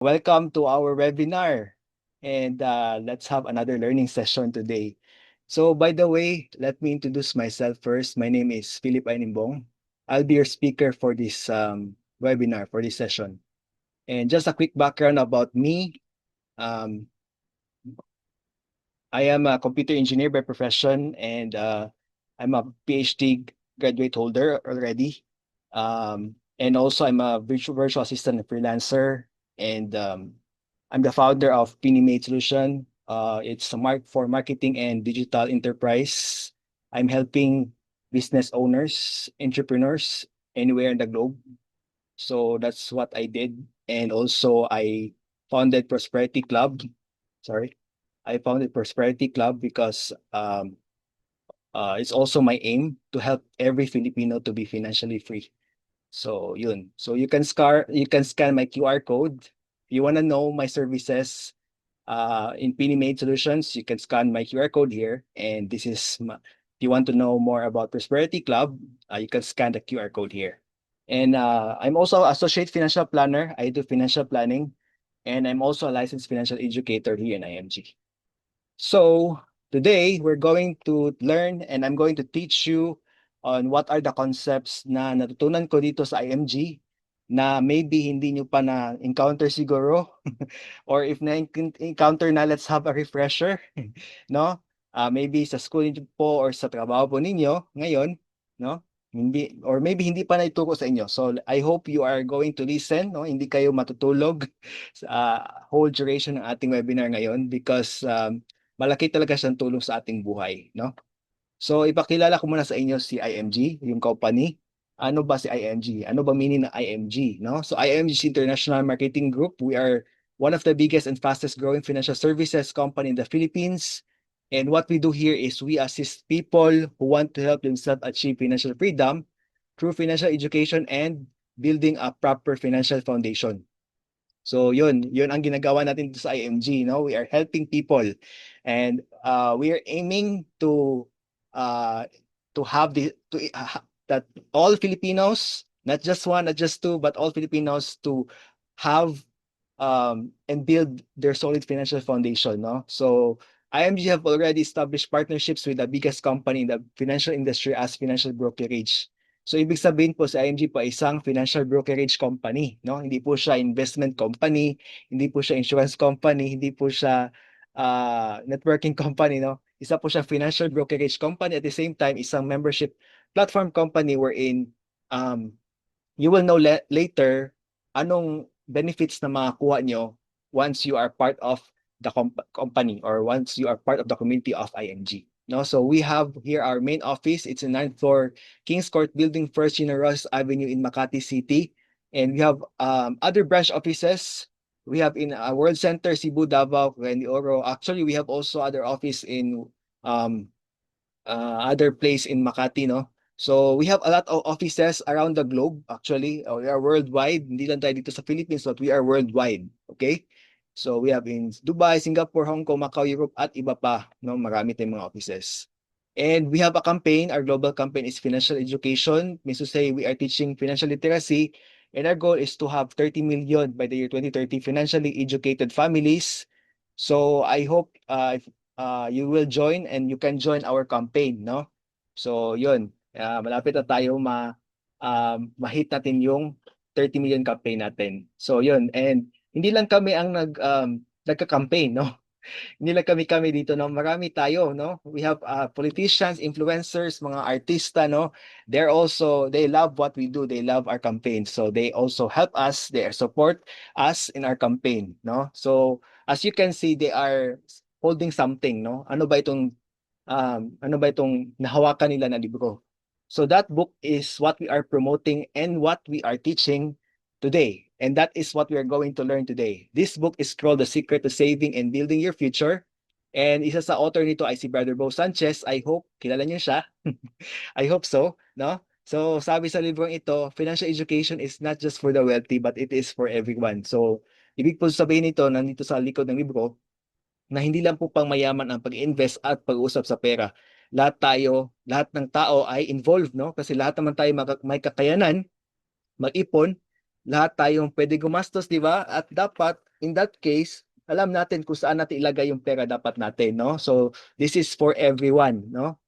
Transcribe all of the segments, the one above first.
Welcome to our webinar. And let's have another learning session today. So, by the way, let me introduce myself first. My name is Philip Ainimbong. I'll be your speaker for this webinar, for this session. And just a quick background about me. Um, I am a computer engineer by profession, and I'm a PhD graduate holder already. And also, I'm a virtual assistant and freelancer, and I'm the founder of Pinimate Solution. It's a for marketing and digital enterprise. I'm helping business owners, entrepreneurs anywhere in the globe. So that's what I did. And also, I founded Prosperity Club. Sorry. I founded Prosperity Club because it's also my aim to help every Filipino to be financially free. So yun. So you can scan my QR code. If you want to know my services in Pinimate Solutions, you can scan my QR code here. And if you want to know more about Prosperity Club, you can scan the QR code here. And I'm also associate financial planner. I do financial planning, and I'm also a licensed financial educator here in IMG. So today we're going to learn and I'm going to teach you on what are the concepts na natutunan ko dito sa IMG na maybe hindi nyo pa na-encounter siguro or if na-encounter na, let's have a refresher, no? Maybe sa school niyo po or sa trabaho po ninyo ngayon, no? Hindi or maybe hindi pa naituro sa inyo. So I hope you are going to listen, no? Hindi kayo matutulog sa whole duration ng ating webinar ngayon because malaki talaga siyang tulong sa ating buhay, no? So ipakilala ko muna sa inyo si IMG, yung company. Ano ba si IMG? Ano ba meaning ng IMG, no? So IMG is International Marketing Group. We are one of the biggest and fastest growing financial services company in the Philippines. And what we do here is we assist people who want to help themselves achieve financial freedom through financial education and building a proper financial foundation. So yun ang ginagawa natin dito sa IMG, no? We are helping people and we are aiming to have that all Filipinos, not just one, not just two, but all Filipinos to have and build their solid financial foundation, no? So IMG have already established partnerships with the biggest company in the financial industry as financial brokerage. So ibig sabihin po sa IMG po ay isang financial brokerage company, no? Hindi po siya investment company, hindi po siya insurance company, hindi po siya networking company, no? Isa po siya financial brokerage company at the same time isang membership platform company wherein you will know later anong benefits na makakuha nyo once you are part of the company or once you are part of the community of IMG. No, so we have here our main office. It's in 9th floor Kings Court Building, First General Avenue in Makati City. And we have other branch offices. We have in World Center, Cebu, Davao, and Oro. Actually, we have also other office in um, other place in Makati, no? So we have a lot of offices around the globe, actually. We are worldwide. Hindi lang tayo dito sa Philippines, but we are worldwide. Okay? So we have in Dubai, Singapore, Hong Kong, Macau, Europe, at iba pa. No? Marami tayong mga offices. And we have a campaign. Our global campaign is financial education. Means to say we are teaching financial literacy. And our goal is to have 30 million by the year 2030 financially educated families. So I hope you will join and you can join our campaign, no? So yun, malapit na tayo ma-hit natin yung 30 million campaign natin. So yun, and hindi lang kami ang nagka-campaign, no? Hindi lang kami dito, no? Marami tayo, no? We have politicians, influencers, mga artista, no? They love what we do. They love our campaign. So they also help us, they support us in our campaign, no? So as you can see, they are holding something, no? Ano ba itong nahawakan nila na libro? So that book is what we are promoting and what we are teaching today. And that is what we are going to learn today. This book is called The Secret to Saving and Building Your Future. And isa sa author nito ay si Brother Bo Sanchez. I hope kilala niyo siya. I hope so, no? So sabi sa librong ito, financial education is not just for the wealthy but it is for everyone. So ibig po sabihin nito, nandito sa likod ng libro, na hindi lang po pang mayaman ang pag-invest at pag-uusap sa pera. Lahat ng tao ay involved, no? Kasi lahat naman tayo may kakayanan mag-ipon, lahat tayong pwede gumastos, di ba? At dapat in that case, alam natin kung saan natin ilagay yung pera dapat natin, no? So this is for everyone, no?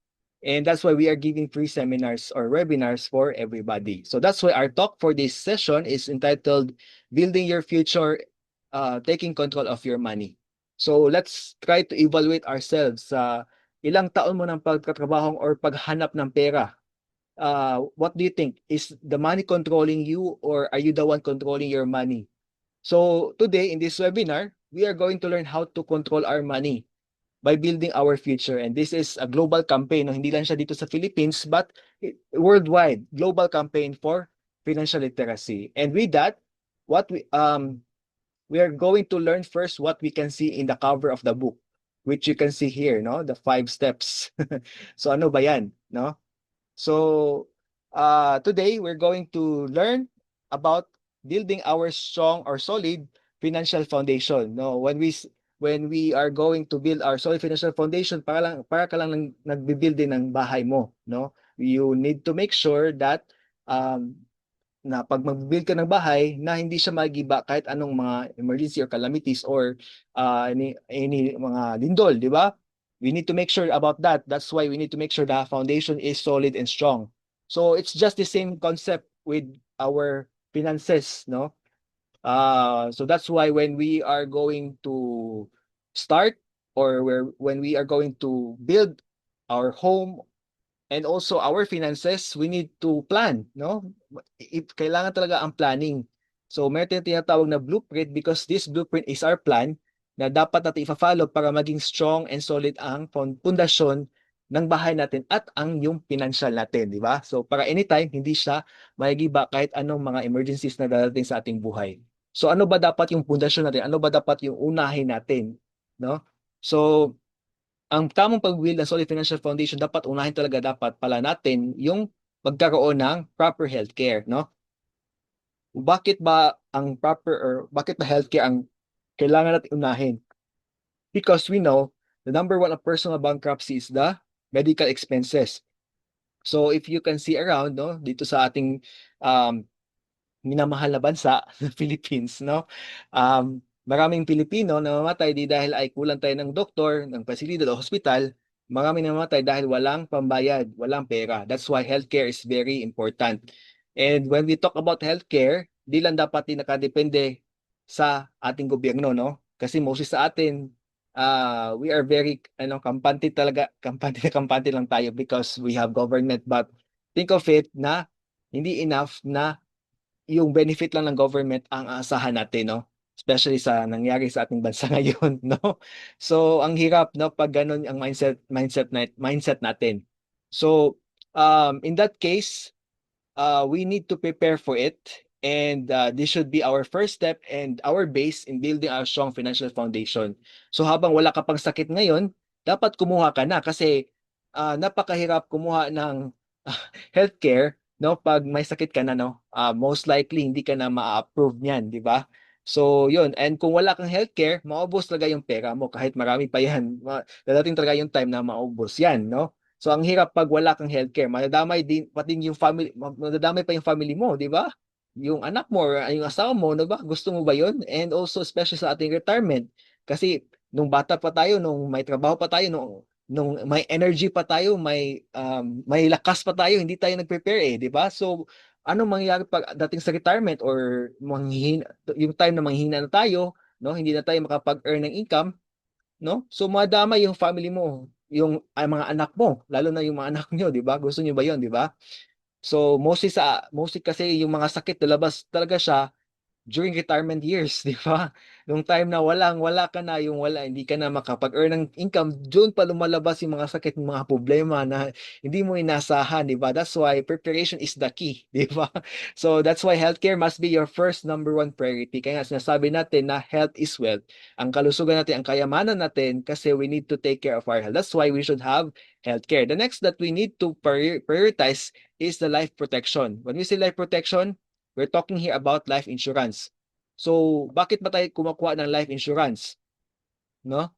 And that's why we are giving free seminars or webinars for everybody. So that's why our talk for this session is entitled Building Your Future, Taking Control of Your Money. So let's try to evaluate ourselves sa ilang taon mo ng pagtatrabaho or paghanap ng pera. What do you think? Is the money controlling you or are you the one controlling your money? So today in this webinar, we are going to learn how to control our money by building our future. And this is a global campaign. No? Hindi lang siya dito sa Philippines, but worldwide, global campaign for financial literacy. And with that, what we are going to learn first what we can see in the cover of the book, which you can see here, no? The 5 steps. So ano ba yan, no? So today we're going to learn about building our strong or solid financial foundation. No, when we are going to build our solid financial foundation, para ka lang nagbi-build din ng bahay mo, no? You need to make sure that um, na pag mag-build ka ng bahay na hindi siya magiba kahit anong mga emergency or calamities or any mga lindol, di ba? We need to make sure about that. That's why we need to make sure the foundation is solid and strong. So it's just the same concept with our finances, no? So that's why when we are going to start or when we are going to build our home and also our finances, we need to plan, no? Kailangan talaga ang planning. So meron tayong tinatawag na blueprint because this blueprint is our plan na dapat natin i-follow para maging strong and solid ang pundasyon ng bahay natin at ang yung financial natin, di ba? So para anytime, hindi siya magigiba kahit anong mga emergencies na darating sa ating buhay. So ano ba dapat yung pundasyon natin? Ano ba dapat yung unahin natin, no? So ang tamang pag-build ng solid financial foundation, dapat unahin talaga dapat pala natin yung magkaroon ng proper healthcare, no? Bakit ba ang proper or bakit ba healthcare ang kailangan natin unahin? Because we know the number one of personal bankruptcy is the medical expenses. So if you can see around, no, dito sa ating um, minamahal na bansa, Philippines, no? Maraming Pilipino na namamatay di dahil ay kulang tayo ng doktor, ng pasilidad o hospital. Maraming namamatay dahil walang pambayad, walang pera. That's why healthcare is very important. And when we talk about healthcare, di lang dapat din nakadepende sa ating gobyerno, no? Kasi mostly sa atin, we are very kampante talaga, kampante lang tayo because we have government. But think of it na hindi enough na yung benefit lang ng government ang aasahan natin, no? Especially sa nangyari sa ating bansa ngayon, no? So, ang hirap, no, pag ganun ang mindset natin. So, in that case, we need to prepare for it. And this should be our first step and our base in building our strong financial foundation. So habang wala ka pang sakit ngayon, dapat kumuha ka na kasi napakahirap kumuha ng healthcare, no? Pag may sakit ka na, no? Most likely hindi ka na ma-approve niyan, di ba? So, yun. And kung wala kang healthcare, maubos talaga yung pera mo kahit marami pa yan. Dadating talaga yung time na maubos yan, no? So ang hirap pag wala kang healthcare, madadamay din pati yung family, madadamay pa yung family mo, di ba? Yung anak mo or yung asawa mo, no ba? Gusto mo ba 'yon? And also especially sa ating retirement. Kasi nung bata pa tayo, nung may trabaho pa tayo, nung may energy pa tayo, may lakas pa tayo, hindi tayo nag-prepare eh, di ba? So anong mangyayari pag dating sa retirement or yung time na manghihina na tayo, no? Hindi na tayo makapag-earn ng income, no? So madama yung family mo, yung mga anak mo, lalo na yung mga anak niyo, 'di ba? Gusto niyo ba 'yon, 'di ba? So mostly kasi yung mga sakit lalabas talaga siya during retirement years, di ba? Nung time na wala ka na, yung wala, hindi ka na makapag-earn ng income, doon pa lumalabas yung mga sakit, mga problema na hindi mo inasahan, di ba? That's why preparation is the key, di ba? So that's why healthcare must be your first number one priority. Kaya nga sinasabi natin na health is wealth. Ang kalusugan natin, ang kayamanan natin, kasi we need to take care of our health. That's why we should have healthcare. The next that we need to prioritize is the life protection. When we say life protection, we're talking here about life insurance. So, bakit ba tayo kumukuha ng life insurance? No?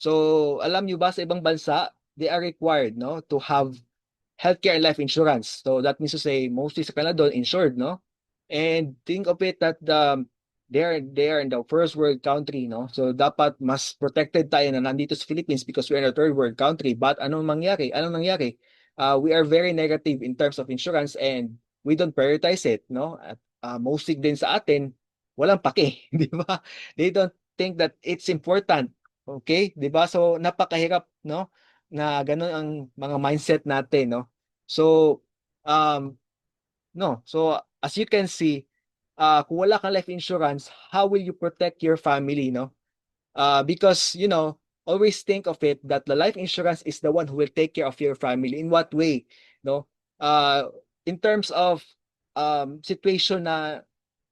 So, alam niyo ba sa ibang bansa, they are required, no, to have healthcare and life insurance. So, that means to say, mostly sa Canada, insured, no? And think of it that They are in the first world country, no? So dapat mas protected tayo na nandito sa Philippines because we're in a third world country. But anong mangyari? Anong nangyari? We are very negative in terms of insurance and we don't prioritize it, no? At mostly din sa atin, walang pake, di ba? They don't think that it's important. Okay? Di ba? So napakahirap, no? Na ganun ang mga mindset natin, no? So um no. So as you can see, kung wala kang life insurance, how will you protect your family, no? Because always think of it that the life insurance is the one who will take care of your family. In what way, no? Uh, in terms of situation na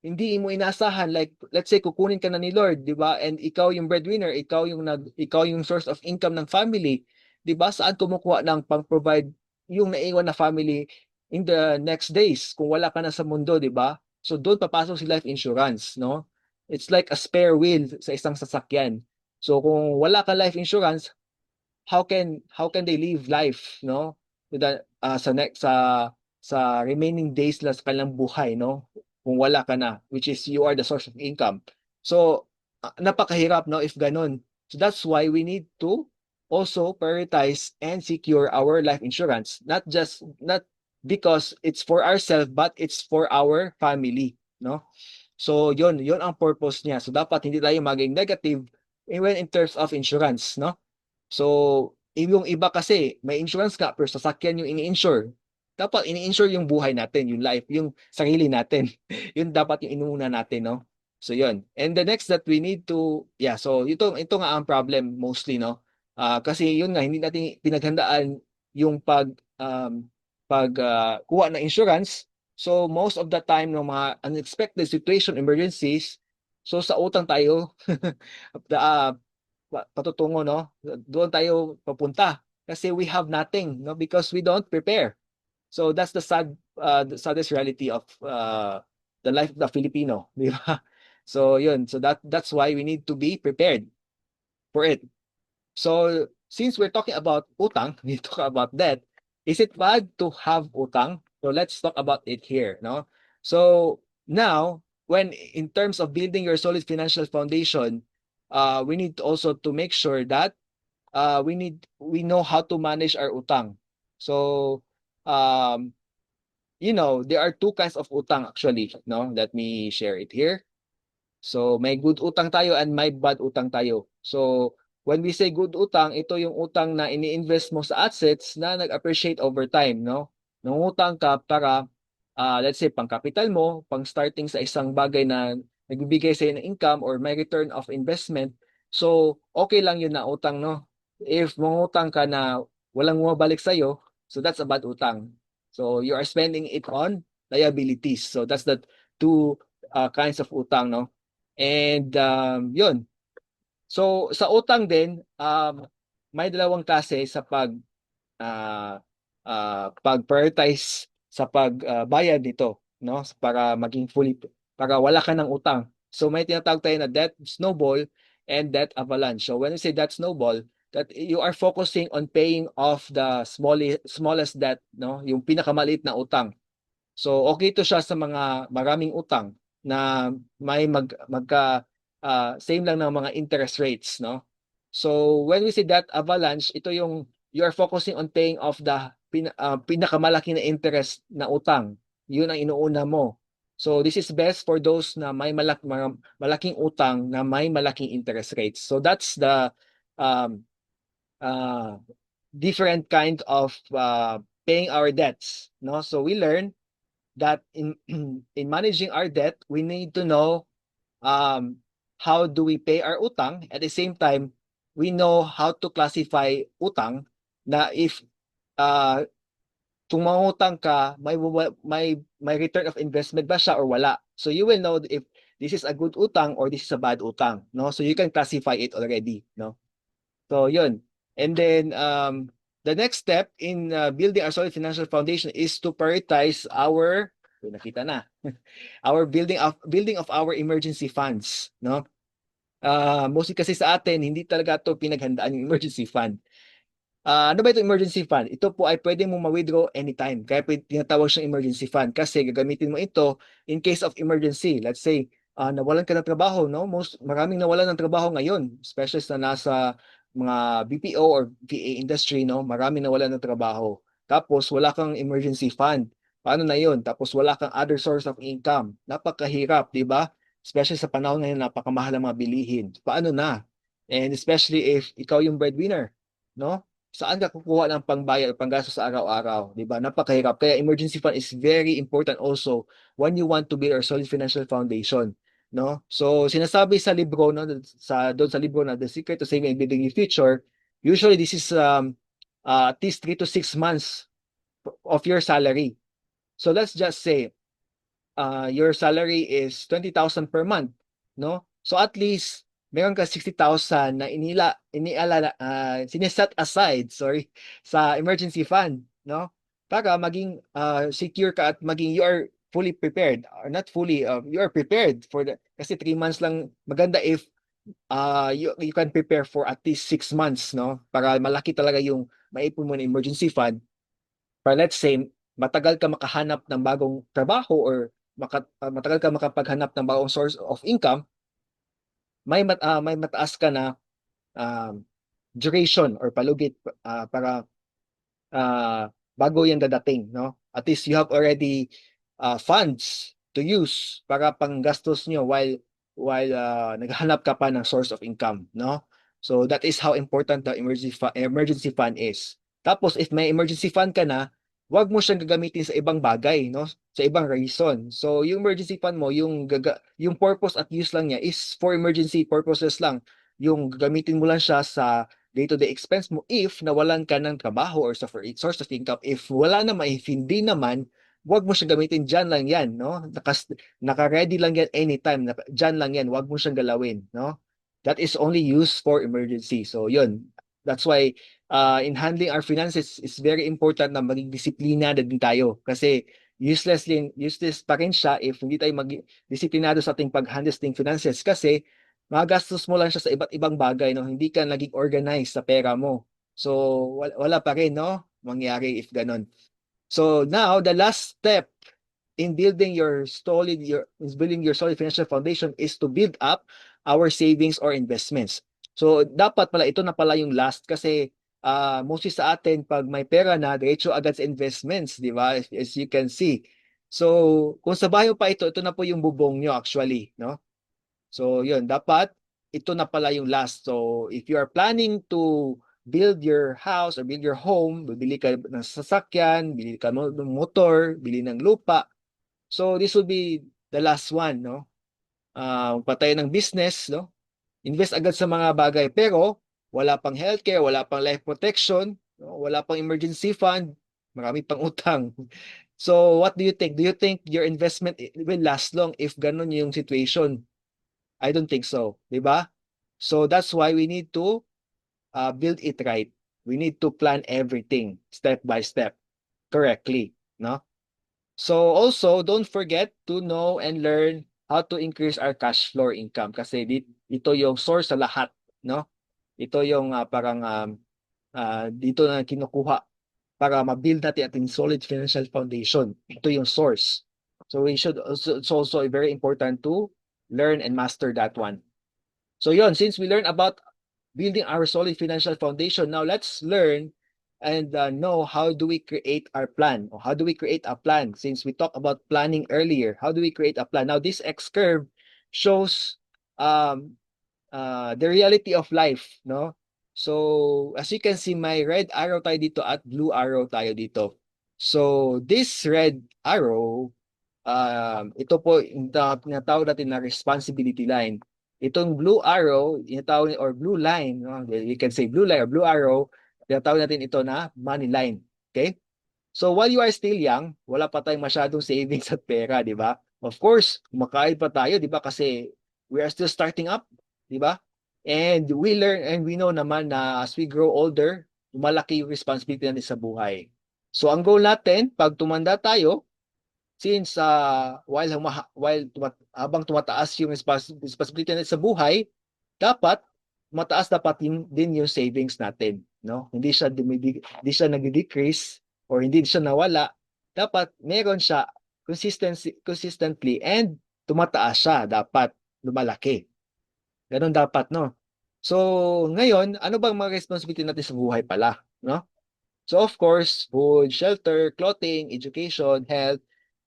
hindi mo inasahan, like let's say kukunin ka na ni Lord, 'di ba? And ikaw yung breadwinner, ikaw yung source of income ng family, 'di ba? Saan kumukuha ng pang-provide yung naiwan na family in the next days kung wala ka na sa mundo, 'di ba? So doon papasok si life insurance, no? It's like a spare wheel sa isang sasakyan. So kung wala ka life insurance, how can they live life, no? With the, sa remaining days lang sa kanilang buhay, no? Kung wala ka na, which is you are the source of income. So napakahirap, no, if ganun. So that's why we need to also prioritize and secure our life insurance, not because it's for ourselves but it's for our family, no? So yon ang purpose niya. So dapat hindi tayo maging negative even in terms of insurance, no? So yung iba kasi may insurance ka pero sasakyan yung ini-insure. Dapat ini-insure yung buhay natin, yung life, yung sarili natin. Yun dapat yung inuuna natin, no? So yun. And the next that we need to, yeah, so ito nga ang problem mostly, no? Kasi yun nga hindi natin pinaghandaan yung kuha ng insurance. So most of the time ng mga unexpected situation, emergencies, so sa utang tayo uh, patutungo, no? Doon tayo papunta kasi we have nothing, no? Because we don't prepare. So that's the saddest reality of the life of the Filipino, di ba? So yun, so that's why we need to be prepared for it. So since we're talking about utang, we talk about debt. Is it bad to have utang? So let's talk about it here, no? So now, when in terms of building your solid financial foundation, we need also to make sure that we know how to manage our utang. So um, there are two kinds of utang actually, no? Let me share it here. So may good utang tayo and may bad utang tayo. So when we say good utang, ito yung utang na ini-invest mo sa assets na nag-appreciate over time, no? Nangutang ka para let's say pang capital mo, pang starting sa isang bagay na nagbibigay sa ng income or may return of investment. So okay lang yun na utang, no? If mangutang ka na walang bumabalik sa iyo, so that's a bad utang. So you are spending it on liabilities. So that's the two kinds of utang, no? And yun. So sa utang din, may dalawang klase sa pag-prioritize sa pagbayad nito, no? Para wala ka ng utang. So may tinatawag tayo na debt snowball and debt avalanche. So when we say debt snowball, that you are focusing on paying off the smallest debt, no? Yung pinakamaliit na utang. So okay to siya sa mga maraming utang na may same lang ng mga interest rates, no? So when we say that avalanche, ito yung you are focusing on paying off the pinakamalaki na interest na utang. Yun ang inuuna mo. So this is best for those na may malaking utang na may malaking interest rates. So that's the um, uh, different kind of paying our debts, no? So we learn that in in managing our debt, we need to know how do we pay our utang. At the same time, we know how to classify utang na if uh, kung mangutang ka, may return of investment ba siya or wala. So you will know if this is a good utang or this is a bad utang, no? So you can classify it already, no? So yun. And then the next step in building our solid financial foundation is to prioritize nakita na, our building of our emergency funds, no? Mostly kasi sa atin, hindi talaga to pinaghandaan yung emergency fund. Ano ba itong emergency fund? Ito po ay pwede mo ma-withdraw anytime. Kaya tinatawag siyang emergency fund kasi gagamitin mo ito in case of emergency. Let's say, nawalan ka ng trabaho, no? Maraming nawalan ng trabaho ngayon, especially na nasa mga BPO or VA industry, no? Maraming nawalan ng trabaho. Tapos wala kang emergency fund. Paano na 'yon? Tapos wala kang other source of income. Napakahirap, 'di ba? Especially sa panahon ngayon, napakamahal ng mga bilihin. Paano na? And especially if ikaw yung breadwinner, no? Saan ka kukuha ng pangbayad o panggastos sa araw-araw, 'di ba? Napakahirap. Kaya emergency fund is very important also when you want to build a solid financial foundation, no? So sinasabi sa libro, no, doon sa libro na The Secret to Saving and Building Your Future, usually this is at least 3 to 6 months of your salary. So let's just say your salary is 20,000 per month, no? So at least meron ka 60,000 na sineset aside, sorry, sa emergency fund, no? Para maging secure ka at maging you are fully prepared, or not fully, you are prepared for the, kasi 3 months lang. Maganda if you can prepare for at least 6 months, no? Para malaki talaga yung maipon mo na emergency fund. Para let's say, matagal ka makahanap ng bagong trabaho or matagal ka makapaghanap ng bagong source of income, may mataas ka na um, duration or palugit para bago yan dadating, no? At least you have already funds to use para panggastos nyo while naghahanap ka pa ng source of income, no? So that is how important the emergency fund is. Tapos if may emergency fund ka na, wag mo siyang gagamitin sa ibang bagay, no? Sa ibang reason. So yung emergency fund mo, yung purpose at use lang niya is for emergency purposes lang. Yung gagamitin mo lang siya sa day-to-day expense mo if nawalan ka ng trabaho or sa source of income. If wala naman, if hindi naman, wag mo siyang gamitin, dyan lang yan, no? Naka-ready lang yan anytime, dyan lang yan, wag mo siyang galawin, no? That is only used for emergency. So yun, that's why in handling our finances, it's very important na maging disiplina din tayo. Kasi useless pa rin siya if hindi tayo mag-disiplinado sa ating pag-handle sa ating finances. Kasi magastos mo lang siya sa iba't ibang bagay, no? Hindi ka naging organized sa pera mo. So, wala pa rin, no? Mangyari if ganon. So, now, the last step in building your solid financial foundation is to build up our savings or investments. So, dapat pala, ito na pala yung last kasi mostly sa atin, pag may pera na, diretso agad sa investments, di ba? As you can see. So, kung sa bayo pa ito na po yung bubong nyo actually, no? So, yun, dapat ito na pala yung last. So, if you are planning to build your house or build your home, bibili ka ng sasakyan, bili ka ng motor, bili ng lupa. So, this will be the last one, no? Patay ng business, no? Invest agad sa mga bagay. Pero, wala pang healthcare, wala pang life protection, no? Wala pang emergency fund, marami pang utang. So, what do you think? Do you think your investment will last long if ganun yung situation? I don't think so, di ba? So that's why we need to build it right. We need to plan everything step by step correctly, no? So also don't forget to know and learn how to increase our cash flow income kasi ito yung source sa lahat, no? Ito yung dito na kinukuha para ma-build natin ating solid financial foundation. Ito yung source. So it's also very important to learn and master that one. So yon, since we learned about building our solid financial foundation, now let's learn and know how do we create our plan, or how do we create a plan. Since we talked about planning earlier, how do we create a plan? Now this X curve shows the reality of life, no? So as you can see, may red arrow tayo dito at blue arrow tayo dito. So this red arrow, ito po yung tinatawag natin na responsibility line. Itong blue arrow, tinatawag or blue line, no? You can say blue line or blue arrow, tinatawag natin ito na money line. Okay? So while you are still young, wala pa tayong masyadong savings at pera, di ba? Of course, kumakain pa tayo, di ba? Kasi we are still starting up, di ba? And we learn and we know naman na as we grow older, malaki yung responsibility natin sa buhay. So ang goal natin, pag tumanda tayo, since habang tumataas yung responsibility natin sa buhay, dapat din yung savings natin, no? Hindi siya nagde-decrease or hindi siya nawala. Dapat meron siya consistently and tumataas siya, dapat lumalaki. Ganun dapat, no? So, ngayon, ano bang mga responsibility natin sa buhay pala, no? So, of course, food, shelter, clothing, education, health,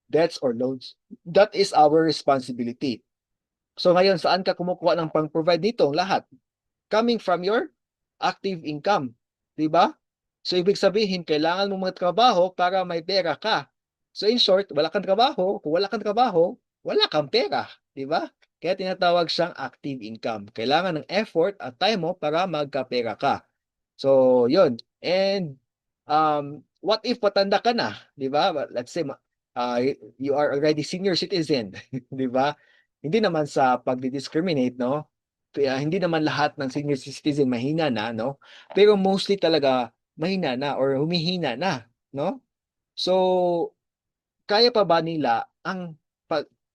debts, or loans. That is our responsibility. So, ngayon, saan ka kumukuha ng pang-provide nito? Lahat. Coming from your active income. Di ba? So, ibig sabihin, kailangan mo magtrabaho para may pera ka. So, in short, wala kang trabaho. Kung wala kang trabaho, wala kang pera. Di ba? Kaya tinatawag siyang active income. Kailangan ng effort at time mo para magkapera ka. So, yun. And, what if patanda ka na? Di ba? Let's say, you are already senior citizen. Di ba? Hindi naman sa pagdi-discriminate, no? Kaya hindi naman lahat ng senior citizen mahina na, no? Pero mostly talaga mahina na or humihina na, no? So, kaya pa ba nila ang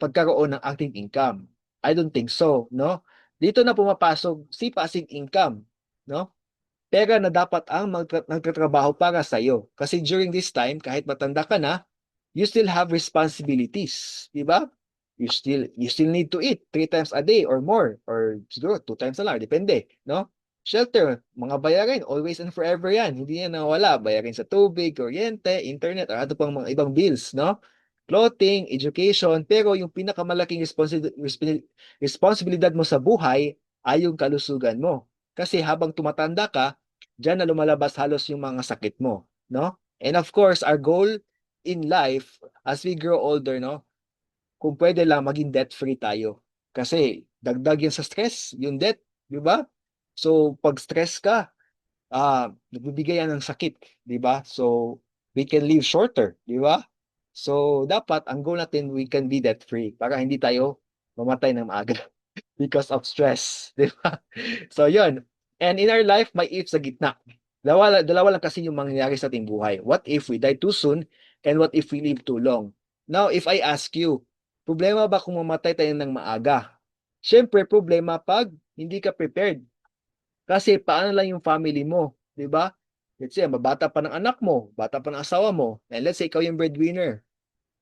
pagkaroon ng active income? I don't think so, no? Dito na pumapasok si passive income, no? Pera na dapat ang nagtatrabaho para sa iyo. Kasi during this time, kahit matanda ka na, you still have responsibilities, di ba? You still need to eat 3 times a day or more, or siguro 2 times a lang, depende, no? Shelter, mga bayarin, always and forever yan. Hindi yan nawala. Bayarin sa tubig, kuryente, internet, or ano pang mga ibang bills, no? Clothing, education, pero yung pinakamalaking responsibilidad mo sa buhay ay yung kalusugan mo. Kasi habang tumatanda ka, diyan na lumalabas halos yung mga sakit mo, no? And of course, our goal in life as we grow older, no? Kung pwede lang maging debt-free tayo. Kasi dagdag yan sa stress, yung debt, di ba? So pag stress ka, nagbibigay yan ng sakit, di ba? So we can live shorter, di ba? So dapat ang goal natin we can be debt-free para hindi tayo mamatay ng maaga because of stress, di ba? So yun. And in our life, may if sa gitna. Dalawa lang kasi yung mangyayari sa ating buhay. What if we die too soon and what if we live too long? Now, if I ask you, problema ba kung mamatay tayo ng maaga? Siyempre, problema pag hindi ka prepared. Kasi paano lang yung family mo, di ba? Let's say, mabata pa ng anak mo, bata pa ng asawa mo, and let's say ikaw yung breadwinner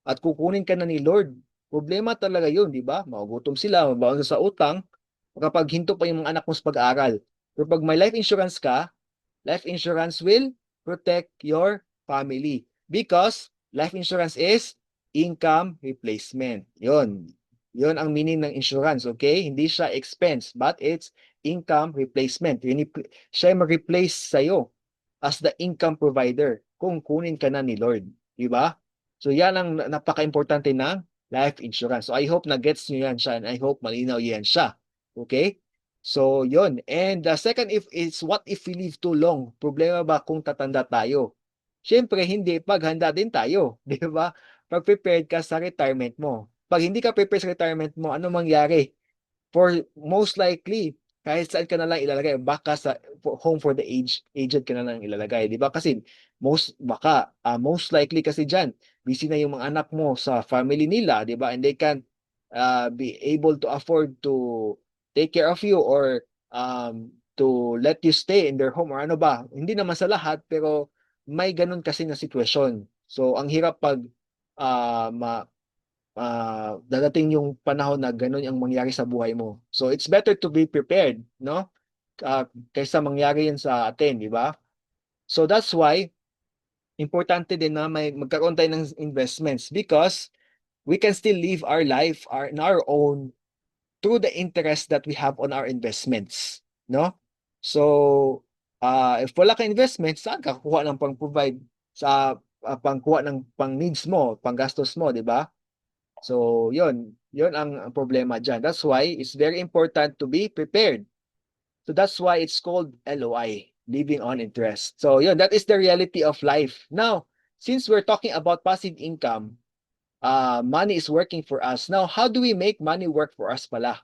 at kukunin ka na ni Lord. Problema talaga yun, di ba? Magugutom sila, mabaon sa utang, kapag hinto pa yung mga anak mo sa pag-aaral. Pero pag may life insurance ka, life insurance will protect your family because life insurance is income replacement. Yun. Yun ang meaning ng insurance, okay? Hindi siya expense, but it's income replacement. Siya mag-replace sa'yo as the income provider kung kunin ka na ni Lord. Di ba? So yan ang napaka-importante ng life insurance. So I hope na gets nyo yan siya and I hope malinaw yan siya. Okay? So, yun. And the second if is what if we live too long? Problema ba kung tatanda tayo? Siyempre, hindi. Paghanda din tayo. Di ba? Pag prepared ka sa retirement mo. Pag hindi ka prepared sa retirement mo, ano mangyari? For most likely, kahit saan ka na lang ilalagay, baka sa home for the aged ka na lang ilalagay, di ba? Kasi most likely kasi diyan, busy na yung mga anak mo sa family nila, di ba? And they can be able to afford to take care of you or to let you stay in their home or ano ba. Hindi naman sa lahat, pero may ganun kasi na sitwasyon. So, ang hirap pag uh, dadating yung panahon na ganun ang mangyari sa buhay mo. So it's better to be prepared, no? Kaysa mangyari yan sa atin, di ba? So that's why importante din na may magkaroon tayo ng investments because we can still live our life in our own through the interest that we have on our investments, no? So if wala ka investment, saan ka kukuha ng pang-provide sa pangkuha ng pang-needs mo, pang-gastos mo, di ba? So, yun ang problema dyan. That's why it's very important to be prepared. So that's why it's called LOI, living on interest. So, that is the reality of life. Now, since we're talking about passive income, money is working for us. Now, how do we make money work for us pala?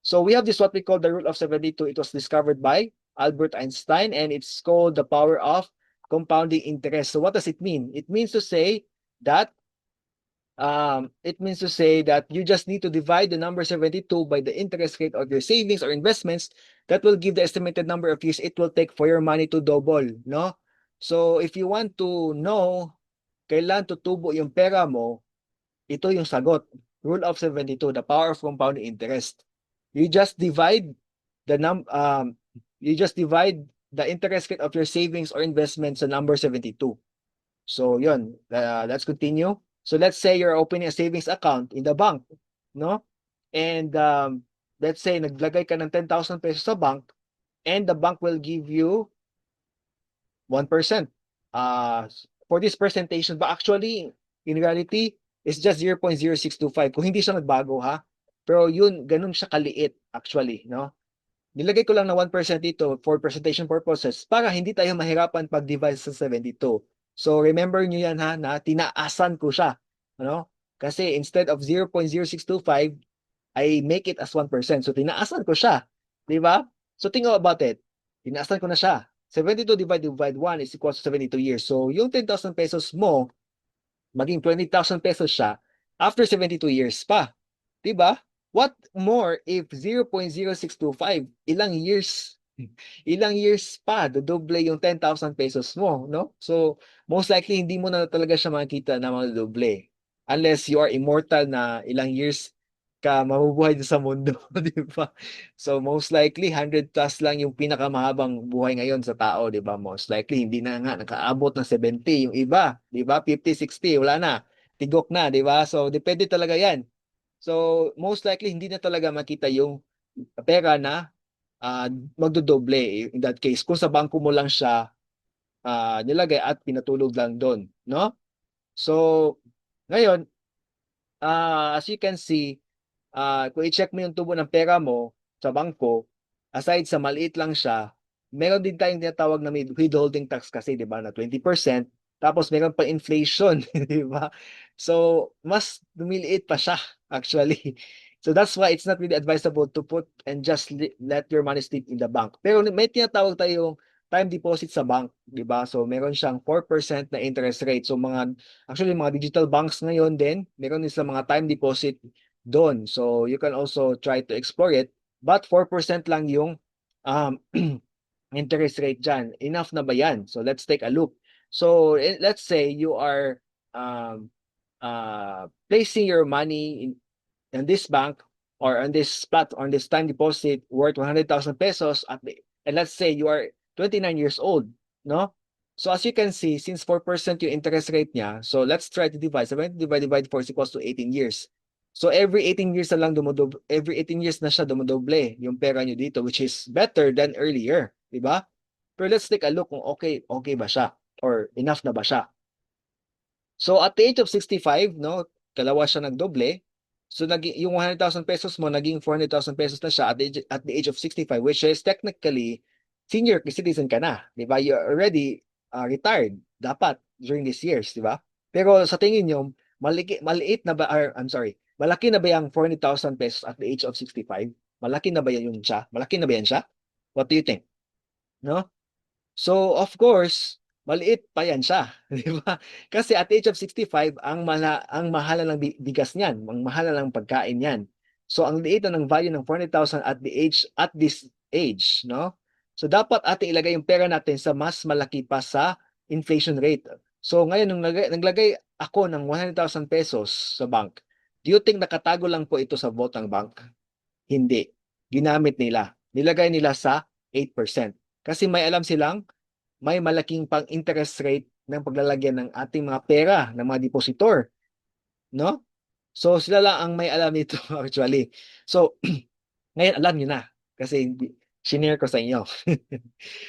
So we have this what we call the rule of 72. It was discovered by Albert Einstein and it's called the power of compounding interest. So what does it mean? It means to say that you just need to divide the number 72 by the interest rate of your savings or investments. That will give the estimated number of years it will take for your money to double, no? So if you want to know kailan tutubo yung pera mo, ito yung sagot. Rule of 72, the power of compounding interest. You just divide the you just divide the interest rate of your savings or investments sa number 72. So yun, let's continue. So let's say you're opening a savings account in the bank, no? And let's say naglagay ka ng 10,000 pesos sa bank and the bank will give you 1%. For this presentation, but actually, in reality, it's just 0.0625 kung hindi siya nagbago ha. Pero yun, ganun siya kaliit actually, no? Nilagay ko lang na 1% dito for presentation purposes para hindi tayo mahirapan pag-divide sa 72. So remember nyo yan ha, na tinaasan ko siya. Ano? Kasi instead of 0.0625, I make it as 1%. So tinaasan ko siya. Di ba? So think about it. Tinaasan ko na siya. 72 divided by 1 is equal to 72 years. So yung 10,000 pesos mo, maging 20,000 pesos siya after 72 years pa. Di ba? What more if 0.0625, ilang years pa, dodoble yung 10,000 pesos mo, no? So, most likely, hindi mo na talaga siya makikita na madodoble. Unless you are immortal na ilang years ka mabubuhay sa mundo, di ba? So, most likely, 100 plus lang yung pinakamahabang buhay ngayon sa tao, di ba? Most likely, hindi na nga nakaabot ng 70 yung iba, di ba? 50, 60, wala na. Tigok na, di ba? So, depende talaga yan. So, most likely, hindi na talaga makita yung pera na magdodoble in that case. Kung sa bangko mo lang siya nilagay at pinatulog lang doon, no? So, ngayon, as you can see, kung i-check mo yung tubo ng pera mo sa bangko, aside sa maliit lang siya, meron din tayong tinatawag na withholding tax kasi, di ba, na 20%, tapos meron pa inflation, di ba? So, mas lumiliit pa siya, actually. So, that's why it's not really advisable to put and just let your money sleep in the bank. Pero may tinatawag tayong time deposit sa bank, di ba? So, meron siyang 4% na interest rate. So, actually, mga digital banks ngayon din, meron din sa mga time deposit doon. So, you can also try to explore it. But 4% lang yung um, interest rate dyan. Enough na ba yan? So, let's take a look. So, let's say you are placing your money in this bank or on this on this time deposit worth 100,000 pesos and let's say you are 29 years old, no? So as you can see, since 4% yung interest rate niya, so let's try to divide. 70 divided by 4 is equals to 18 years. So every 18 years na lang every 18 years na siya dumodoble yung pera niyo dito, which is better than earlier, di ba? Pero let's take a look kung okay ba siya or enough na ba siya. So at the age of 65, no, kalawa siya nagdoble. So yung 100,000 pesos mo naging 400,000 pesos na siya at the age of 65, which is technically senior citizen ka na, 'di ba? You're already retired dapat during these years, 'di ba? Pero sa tingin niyo, maliit na ba I'm sorry, malaki na ba yung 400,000 pesos at the age of 65? Malaki na ba yun siya? Malaki na ba yan siya? What do you think? No? So, of course, maliit pa yan siya, di ba? Kasi at the age of 65, ang mahal na ng bigas niyan, ang mahal na ng pagkain niyan. So, ang liit na ng value ng 400,000 at this age, no? So, dapat ating ilagay yung pera natin sa mas malaki pa sa inflation rate. So, ngayon, nung naglagay ako ng 100,000 pesos sa bank, do you think nakatago lang po ito sa vault ng bank? Hindi. Ginamit nila. Nilagay nila sa 8%. Kasi may alam silang may malaking pang interest rate ng paglalagyan ng ating mga pera ng mga depositor, no? So sila lang ang may alam nito actually. So ngayon alam niyo na kasi shinare ko sa inyo.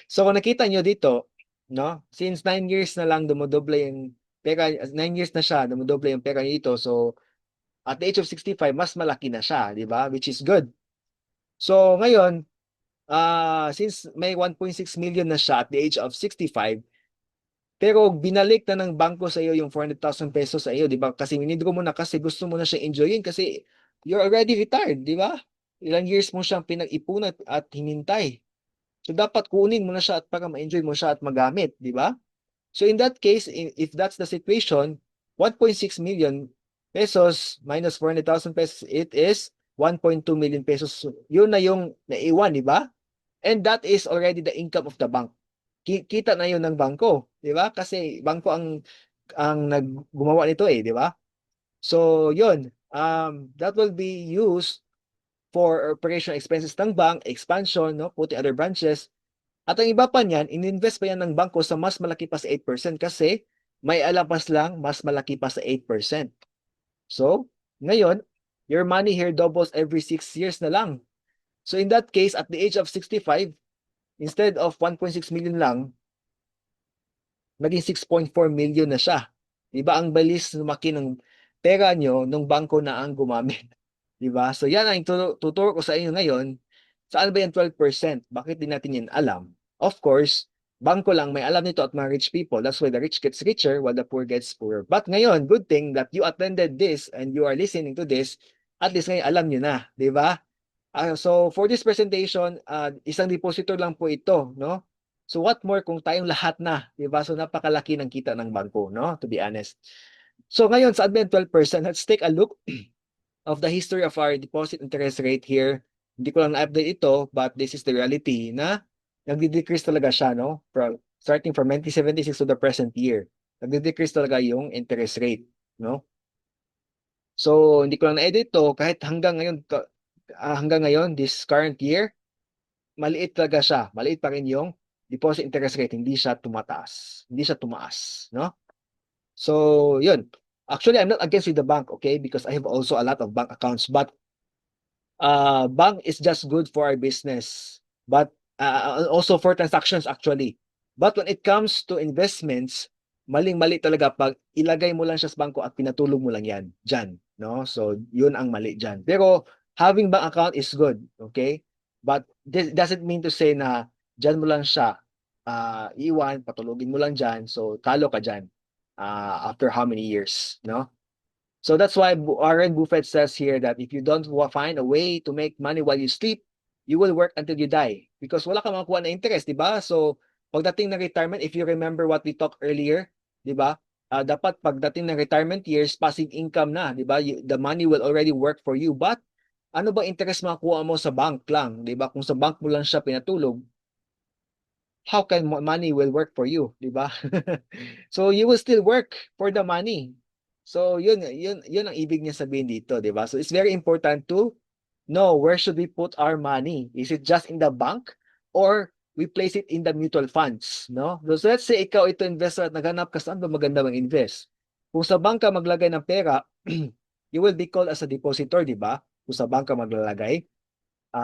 So kung nakita niyo dito, no? Since 9 years na lang dumodoble yung pera, 9 years na siya, dumodoble yung pera niyo dito. So at the age of 65, mas malaki na siya, di ba? Which is good. So ngayon, since may 1.6 million na siya at the age of 65, pero binalik na ng bangko sa iyo yung 400,000 pesos sa iyo, di ba? Kasi minidro mo na kasi gusto mo na siya enjoyin kasi you're already retired, di ba? Ilang years mo siyang pinag-ipunan at hinintay. So dapat kunin mo na siya at para ma-enjoy mo siya at magamit, di ba? So in that case, if that's the situation, 1.6 million pesos minus 400,000 pesos, it is 1.2 million pesos. Yun na yung naiwan, di ba? And that is already the income of the bank. Kita na yun ng bangko, di ba? Kasi bangko ang gumawa nito eh, di ba? So, yun. that will be used for operational expenses ng bank, expansion, no, putting other branches. At ang iba pa niyan, ininvest pa yan ng bangko sa mas malaki pa sa 8% kasi may alampas lang mas malaki pa sa 8%. So, ngayon, your money here doubles every 6 years na lang. So in that case, at the age of 65, instead of 1.6 million lang, naging 6.4 million na siya. Diba? Ang balis lumaki ng pera nyo nung bangko na ang gumamit. Diba? So yan ang tuturo ko sa inyo ngayon. Saan ba yung 12%? Bakit din natin yan alam? Of course, bangko lang may alam nito at mga rich people. That's why the rich gets richer while the poor gets poorer. But ngayon, good thing that you attended this and you are listening to this, at least ngayon alam nyo na. Diba? So for this presentation, isang depositor lang po ito, no? So what more kung tayong lahat na, 'di ba? So napakalaki ng kita ng bangko, no? To be honest. So ngayon sa admin 12%, let's take a look of the history of our deposit interest rate here. Hindi ko lang na-update ito, but this is the reality na nagde-decrease talaga siya, no? Starting from 1976 to the present year. Nagde-decrease talaga yung interest rate, no? So hindi ko lang na-edit to kahit hanggang ngayon, this current year, maliit talaga siya. Maliit pa rin yung deposit interest rate. Hindi siya tumataas. Hindi siya tumaas. No? So, yun. Actually, I'm not against with the bank, okay? Because I have also a lot of bank accounts. But bank is just good for our business. But also for transactions, actually. But when it comes to investments, maling-mali talaga pag ilagay mo lang siya sa bangko at pinatulog mo lang yan. Diyan. No? So, yun ang mali dyan. Pero, having bank account is good. Okay? But this doesn't mean to say na dyan mo lang siya iwan, patulogin mo lang dyan. So, talo ka dyan after how many years. No? So that's why Warren Buffett says here that if you don't find a way to make money while you sleep, you will work until you die. Because wala kang makuha na interest, di ba? So, pagdating ng retirement, if you remember what we talked earlier, di ba? Dapat pagdating ng retirement years, passive income na, di ba? The money will already work for you. But, ano ba interest makuha mo sa bank lang, di ba? Kung sa bank mo lang siya pinatulog, how can money will work for you, di ba? So you will still work for the money. So yun ang ibig niya sabihin dito, di ba? So it's very important to know where should we put our money. Is it just in the bank or we place it in the mutual funds, no? So let's say ikaw ito investor at naghanap ka saan ba maganda mag-invest. Kung sa banka maglagay ng pera, you will be called as a depositor, di ba? Kung sa banka maglalagay,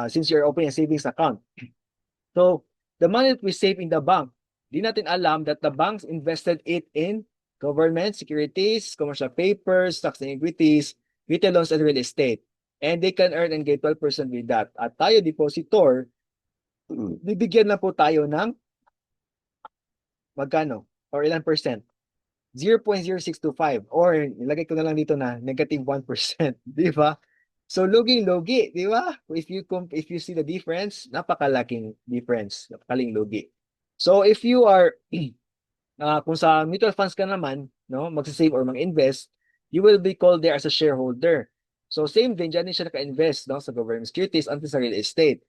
since you're opening a savings account. So, the money that we save in the bank, di natin alam that the banks invested it in government, securities, commercial papers, stocks and equities, retail loans, and real estate. And they can earn and get 12% with that. At tayo, depositor, bibigyan na po tayo ng magkano? Or ilan percent? 0.0625 or nilagay ko na lang dito na negative 1%, di ba? So luging-lugi, di ba? If you see the difference, napakalaking difference, napakaling lugi. So if you are kung sa mutual funds ka naman, no, magsa-save or mag-invest, you will be called there as a shareholder. So same din diyan siya naka-invest, no, sa government securities until sa real estate.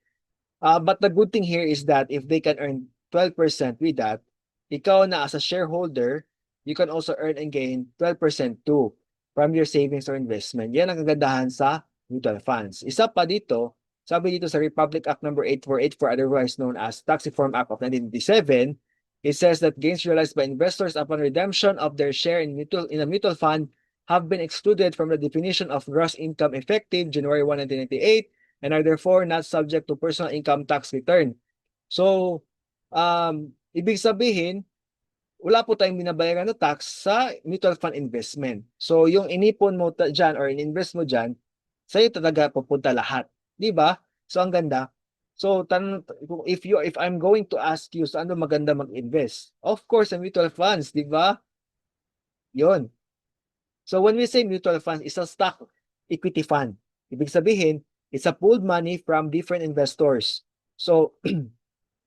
But the good thing here is that if they can earn 12% with that, ikaw na as a shareholder, you can also earn and gain 12% too from your savings or investment. Yan ang kagandahan sa mutual funds. Isa pa dito, sabi dito sa Republic Act number 8484, otherwise known as Tax Reform Act of 1987, it says that gains realized by investors upon redemption of their share in a mutual fund have been excluded from the definition of gross income effective January 1, 1998 and are therefore not subject to personal income tax return. So, ibig sabihin, wala po tayong binabayaran na tax sa mutual fund investment. So, yung inipon mo dyan or in-invest mo dyan, sa'yo talaga pupunta lahat. Di ba? So, ang ganda. So, if I'm going to ask you, saan ba maganda mag-invest? Of course, sa mutual funds, di ba? Yun. So, when we say mutual funds, it's a stock equity fund. Ibig sabihin, it's a pooled money from different investors. So,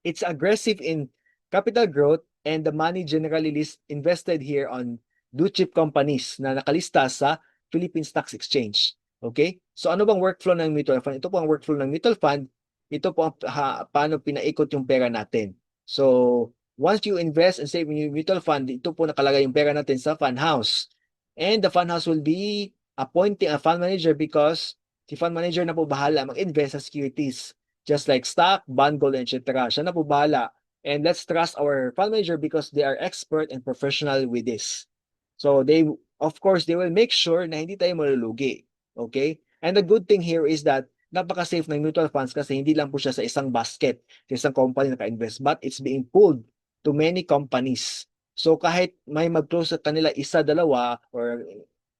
it's aggressive in capital growth and the money generally invested here on blue chip companies na nakalista sa Philippine Stock Exchange. Okay? So ano bang workflow ng mutual fund? Ito po ang workflow ng mutual fund. Ito po ang paano pinaikot yung pera natin. So once you invest and save in your mutual fund, ito po nakalagay yung pera natin sa fund house. And the fund house will be appointing a fund manager because si fund manager na po bahala mag-invest sa securities. Just like stock, bond, gold, etc. Siya na po bahala. And let's trust our fund manager because they are expert and professional with this. So of course, they will make sure na hindi tayo malulugi. Okay? And the good thing here is that napaka-safe ng mutual funds kasi hindi lang po siya sa isang basket, sa isang company naka-invest, but it's being pulled to many companies. So kahit may mag-close sa kanila isa, dalawa, or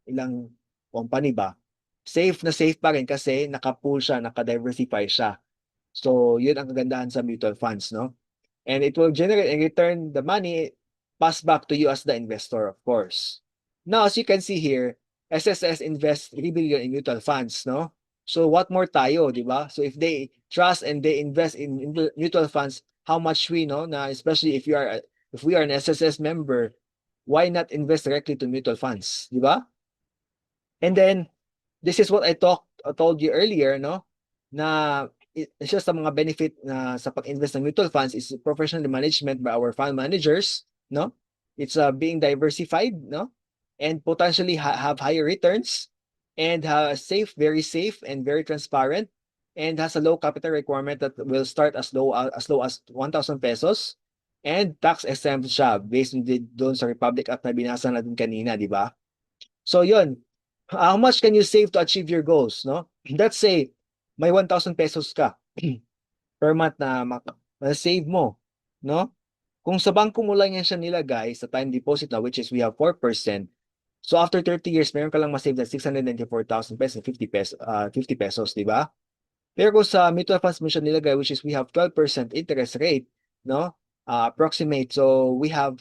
ilang company ba, safe pa rin kasi naka-pool siya, naka-diversify siya. So yun ang kagandahan sa mutual funds, no? And it will generate and return the money pass back to you as the investor, of course. Now, as you can see here, SSS invests 3 billion in mutual funds, no? So what more tayo, di ba? So if they trust and they invest in mutual funds, how much we know na especially if we are an SSS member, why not invest directly to mutual funds, di ba? And then this is what told you earlier, no? Na it's just sa mga benefit na sa pag-invest ng mutual funds is professional management by our fund managers, no? It's being diversified, no? And potentially have higher returns and very safe and very transparent and has a low capital requirement that will start as low as 1,000 pesos and tax exempt siya based doon sa Republic Act na binasa natin kanina, di ba? So yun, how much can you save to achieve your goals, no? Let's say may 1,000 pesos ka per month na save mo, no? Kung sa bangko mo lang yan siya nilagay sa time deposit na which is we have 4%, so after 30 years, meron ka lang masave na 694,000 pesos, 50 pesos, di ba? Pero kung sa mutual funds mo siya nilagay which is we have 12% interest rate, no? Approximate. So we have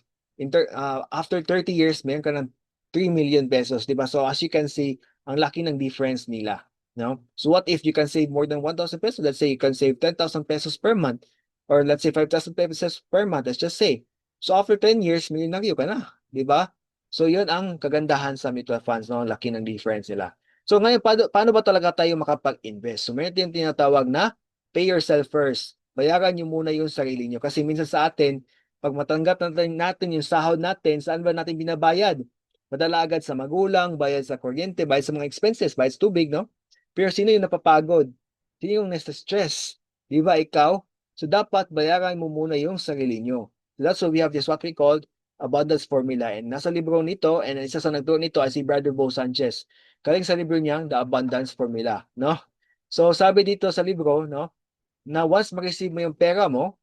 after 30 years, meron ka ng 3 million pesos, di ba? So as you can see, ang laki ng difference nila, no? So what if you can save more than 1,000 pesos? Let's say you can save 10,000 pesos per month or let's say 5,000 pesos per month, let's just say. So after 10 years, milyonaryo ka na, di ba? So yun ang kagandahan sa mutual funds, no? Ang laki ng difference nila. So ngayon, paano ba talaga tayo makapag-invest? So meron tayong tinatawag na pay yourself first. Bayaran nyo muna yung sarili nyo. Kasi minsan sa atin, pag matanggap natin yung sahod natin, saan ba natin binabayad? Madala agad sa magulang, bayad sa kuryente, bayad sa mga expenses, bayad sa tubig, no? Pero sino yung napapagod? Sino yung nasa-stress? Di ba ikaw? So dapat bayaran mo muna yung sarili nyo. So that's why we have this what we call abundance formula. And nasa libro nito, and isa sa nagturo nito ay si Brother Bo Sanchez. Galing sa libro niyang The Abundance Formula, no? So sabi dito sa libro, no, na once ma-receive mo yung pera mo,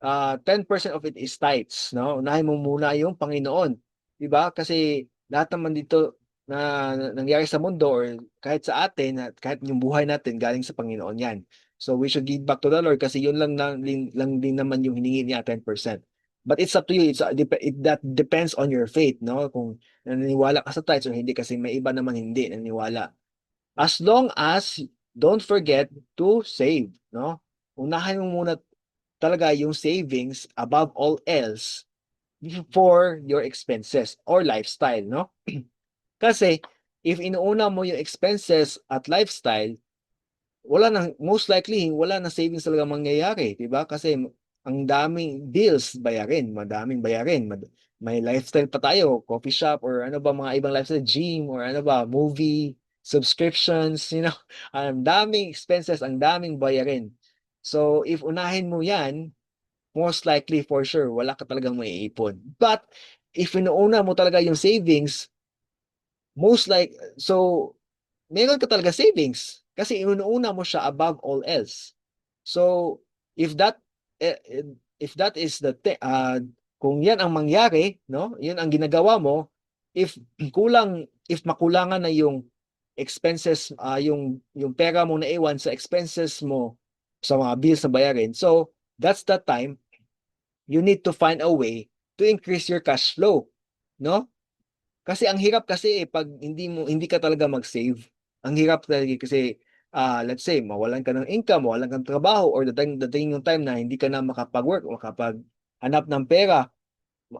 10% of it is tithes, no? Unahin mo muna yung Panginoon, 'di ba? Kasi lahat naman dito na nangyari sa mundo or kahit sa atin at kahit yung buhay natin galing sa Panginoon 'yan. So we should give back to the Lord kasi yun lang din naman yung hiningi niya 10%. But it's up to you. That depends on your faith, no? Kung naniniwala ka sa tithes or hindi kasi may iba naman hindi naniniwala. As long as don't forget to save, no? Unahin mo muna talaga yung savings above all else for your expenses or lifestyle, no? Kasi if inuuna mo yung expenses at lifestyle, most likely wala na savings talaga mangyayari, 'di ba? Kasi ang daming bills bayarin, madaming bayarin. May lifestyle pa tayo, coffee shop or ano ba mga ibang lifestyle, gym or ano ba, movie, subscriptions, ang daming expenses, ang daming bayarin. So if unahin mo 'yan, most likely for sure wala ka talagang maiipon. But if inuuna mo talaga yung savings, so meron ka talaga savings kasi inuuna mo siya above all else. So if that eh, eh, if that is kung yan ang mangyari, no? Yun ang ginagawa mo, if makulangan na yung expenses, yung pera mo na iwan sa expenses mo sa mga bills na bayarin. So that's the time you need to find a way to increase your cash flow, no? Kasi ang hirap kasi pag hindi ka talaga mag-save. Ang hirap talaga kasi let's say mawalan ka ng income, mawalan kang trabaho or dating yung time na hindi ka na makapag-work o makapag-hanap ng pera.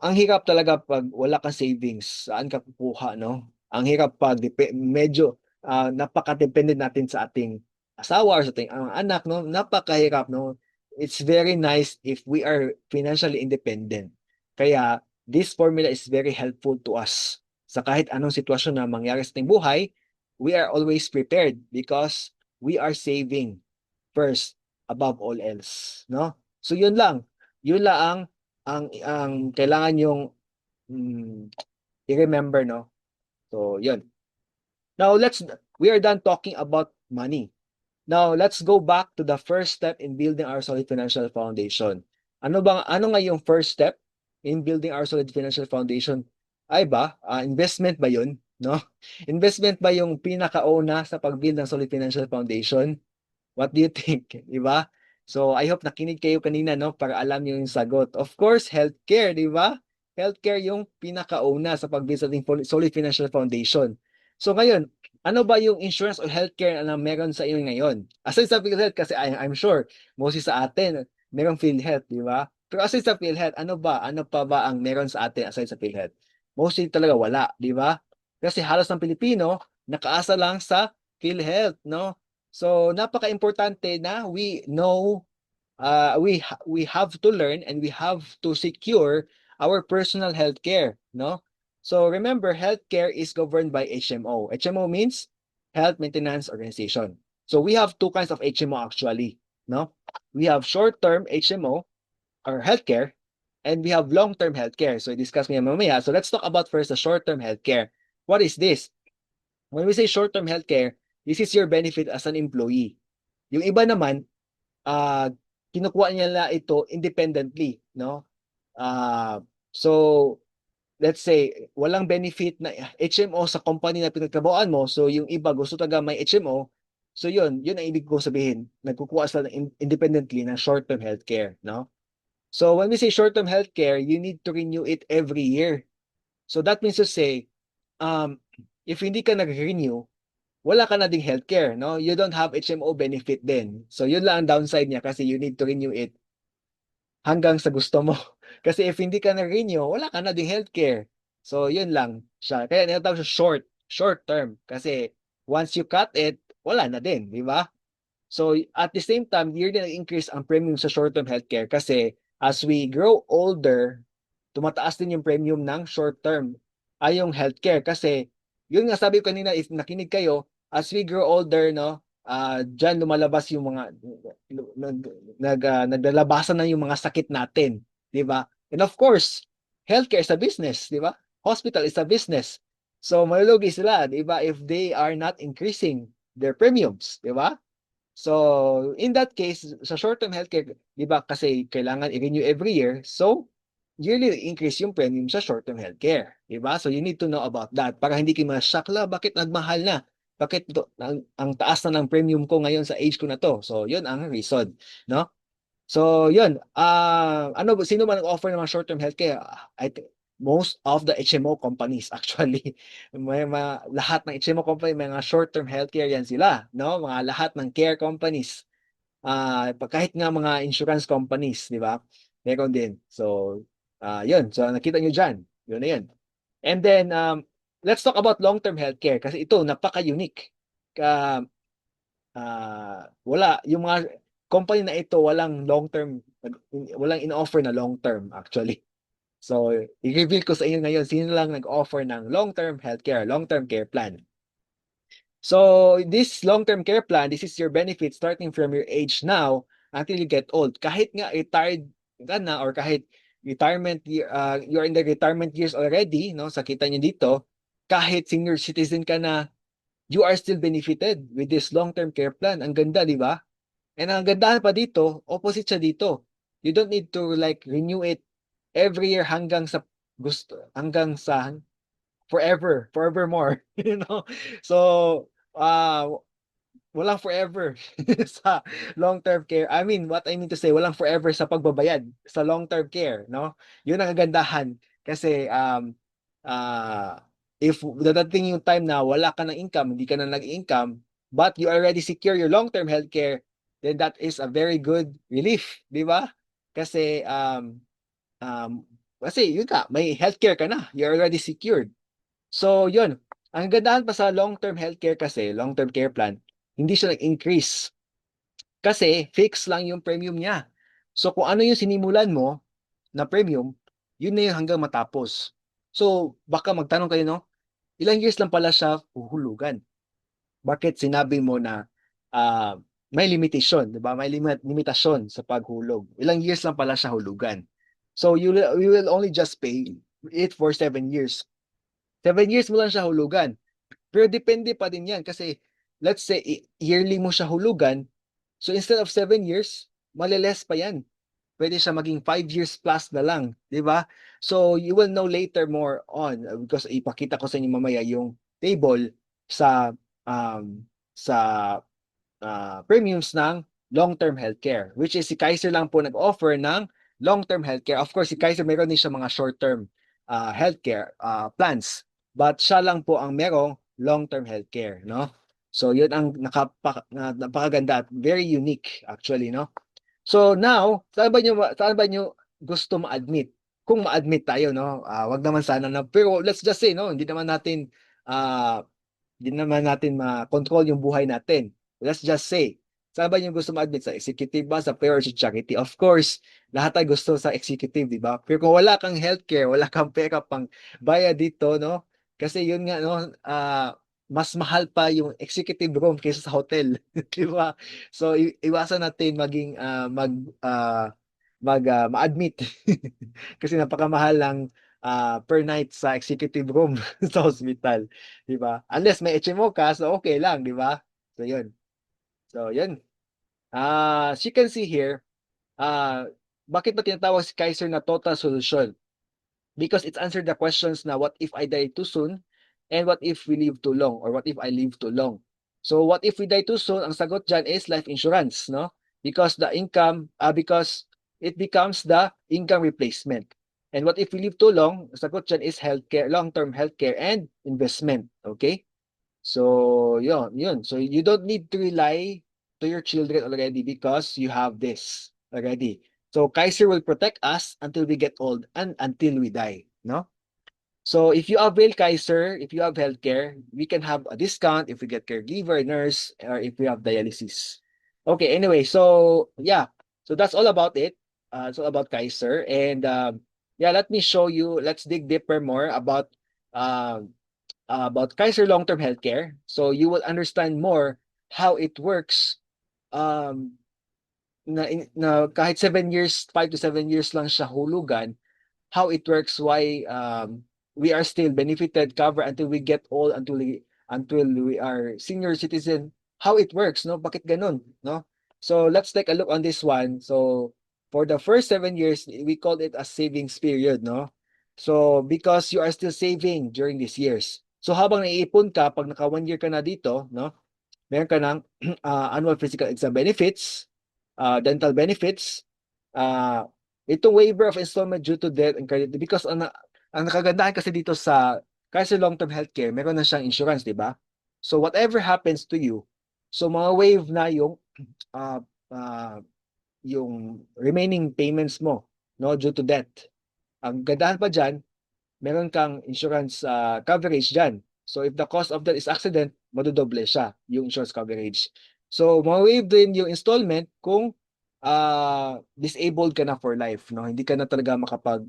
Ang hirap talaga pag wala kang savings. Saan ka kukuha, no? Ang hirap pag medyo napaka-dependent natin sa ating asawa or sa ating anak, no? Napakahirap, no? It's very nice if we are financially independent. Kaya this formula is very helpful to us sa kahit anong sitwasyon na mangyari sa ating buhay. we are always prepared because we are saving first above all else, no? So yun lang. Yun lang ang kailangan yung mm, i-remember, no? So yun. Now we are done talking about money. Now let's go back to the first step in building our solid financial foundation. Ano nga yung first step in building our solid financial foundation? Ay ba, investment ba 'yun, no? Investment ba yung pinakauna sa pag-build ng solid financial foundation? What do you think? Di ba? So, I hope nakinig kayo kanina, no? Para alam niyo yung sagot. Of course, healthcare, di ba? Healthcare yung pinakauna sa pag-build sa ating solid financial foundation. So, ngayon, ano ba yung insurance o healthcare na meron sa inyo ngayon? Aside sa PhilHealth, kasi I'm sure, mostly sa atin, merong PhilHealth, di ba? Pero aside sa PhilHealth, ano ba? Ano pa ba ang meron sa atin aside sa PhilHealth? Mostly talaga wala, di ba? Kasi halos ng Pilipino, nakaasa lang sa PhilHealth, no? So napaka-importante na we know we have to learn and we have to secure our personal health care, no? So remember, healthcare is governed by HMO. HMO means Health Maintenance Organization. So we have two kinds of HMO actually, no? We have short-term HMO or healthcare and we have long-term healthcare. So i-discuss mo yan mamaya. So let's talk about first the short-term healthcare. What is this? When we say short-term healthcare, this is your benefit as an employee. Yung iba naman, ah, kinukuha nila ito independently, no? So let's say walang benefit na HMO sa company na pinagtrabahoan mo, so yung iba gusto talaga may HMO, so yun ang ibig kong sabihin, nagkukuha sila independently ng short-term healthcare, no? So when we say short-term healthcare, you need to renew it every year. So that means to say, um, if hindi ka nag-renew, wala ka na ding healthcare, no? You don't have HMO benefit din. So yun lang ang downside niya kasi you need to renew it hanggang sa gusto mo. Kasi if hindi ka na-renew, wala ka na ding healthcare. So yun lang siya. Kaya tinatawag siya short term. Kasi once you cut it, wala na din, di ba? So at the same time, yearly nag-increase ang premium sa short-term healthcare kasi as we grow older, tumataas din yung premium ng short-term ay yung healthcare kasi yun nga sabi ko kanina, if nakinig kayo, as we grow older, no, diyan lumalabas yung mga naglalabasan na yung mga sakit natin, di ba? And of course, healthcare is a business, di ba? Hospital is a business. So malulugi sila, di ba, if they are not increasing their premiums, di ba? So, in that case, sa short-term healthcare, di ba, kasi kailangan i-renew every year, so, yearly increase yung premium sa short-term healthcare. Di ba? So, you need to know about that para hindi kayo ma-shock la, bakit nagmahal na? Bakit ang taas na ng premium ko ngayon sa age ko na to? So, yun ang reason, no? So, yun. Sino man nag-offer ng mga short-term healthcare? I think most of the HMO companies actually. Lahat ng HMO company, may mga short-term healthcare yan sila, no? Mga lahat ng care companies. Kahit nga mga insurance companies, di ba? Meron din. So, yun. So, nakita nyo dyan. Yun na yun. And then, let's talk about long-term healthcare kasi ito, napaka-unique. Ka, wala. Yung mga company na ito, walang in-offer na long-term actually. So, i-reveal ko sa inyo ngayon, sino lang nag-offer ng long-term healthcare, long-term care plan. So, this long-term care plan, this is your benefit starting from your age now until you get old. Kahit nga retired ka na or kahit you're in the retirement years already, no? Sa kita nyo dito, kahit senior citizen ka na, you are still benefited with this long-term care plan. Ang ganda, di ba? And ang gandahan pa dito, opposite siya dito. You don't need to like renew it every year hanggang sa forevermore, you know. So, walang forever sa long-term care. I mean, what I mean to say, walang forever sa pagbabayad sa long-term care, no? Yun ang kagandahan kasi if dadating yung time na wala ka ng income, hindi ka na nag-income, but you already secure your long-term healthcare, then that is a very good relief, di ba? Kasi kasi yun ka, may healthcare ka na, you're already secured. So, yun. Ang gandahan pa sa long-term healthcare kasi, long-term care plan, hindi siya nag-increase. Kasi, fix lang yung premium niya. So, kung ano yung sinimulan mo na premium, yun na yung hanggang matapos. So, baka magtanong kayo, no? Ilang years lang pala siya huhulugan. Bakit sinabi mo na ah, may limitation, 'di ba? May limitasyon sa paghulog. Ilang years lang pala siya hulugan. So you will only just pay it for 7 years. 7 years mo lang siya hulugan. Pero depende pa din yan kasi let's say yearly mo siya hulugan. So instead of 7 years, maliles pa yan. Pwede siya maging 5 years plus na lang, di ba? So you will know later more on because ipakita ko sa inyo mamaya yung table sa um, sa premiums ng long-term healthcare, which is si Kaiser lang po nag-offer ng long-term healthcare. Of course, si Kaiser meron din siya mga short-term healthcare plans, but siya lang po ang merong long-term healthcare, no? So, yun ang napakaganda at very unique actually, no? So now, saan ba nyo gusto ma-admit? Kung ma-admit tayo, no? Wag naman sana na, pero let's just say, no, ah, hindi naman natin ma-control yung buhay natin. Let's just say, saan ba yung gusto ma-admit? Sa executive ba? Sa payer or sa charity? Of course, lahat tayo gusto sa executive, di ba? Pero kung wala kang healthcare, wala kang pera pang bayad dito, no? Kasi yun nga, no, mas mahal pa yung executive room kaysa sa hotel, di ba? So, iwasan natin maging ma-admit kasi napakamahal lang per night sa executive room sa hospital. 'Di ba? Unless may HMO ka, so okay lang, 'di ba? So 'yun. So 'yun. As you can see here, bakit ba tinatawag si Kaiser na total solution? Because it's answered the questions na what if I die too soon and what if we live too long or what if I live too long. So what if we die too soon? Ang sagot dyan is life insurance, no? Because it becomes the income replacement. And what if we live too long? Ang sagot dyan is healthcare, long-term healthcare and investment. Okay? So, yun. So, you don't need to rely to your children already because you have this already. So, Kaiser will protect us until we get old and until we die, no? So, if you avail Kaiser, if you have healthcare, we can have a discount if we get caregiver, nurse, or if we have dialysis. Okay, anyway, so, yeah. So, that's all about it. It's all about Kaiser. And, yeah, let me show you, let's dig deeper more about Kaiser Long-Term Healthcare. So you will understand more how it works um, na kahit 7 years, 5 to 7 years lang siya hulugan, how it works, why we are still benefited, cover until we get old, until we are senior citizen, how it works, no? Bakit ganun, no? So let's take a look on this one. So for the first 7 years, we called it a savings period, no? So because you are still saving during these years. So habang naiipon ka, pag naka 1 year ka na dito, no? Meron ka ng annual physical exam benefits, dental benefits, uh, itong waiver of installment due to death and credit because ang nakagandahan kasi dito sa Kaiser Long-Term Healthcare, meron na siyang insurance, di ba? So whatever happens to you, so waive na uh, uh, yung remaining payments mo, no, due to death. Ang gandahan pa diyan, meron kang insurance coverage dyan. So if the cause of death is accident, madodoble siya yung insurance coverage. So ma-waive din yung installment kung disabled ka na for life, no? Hindi ka na talaga makapag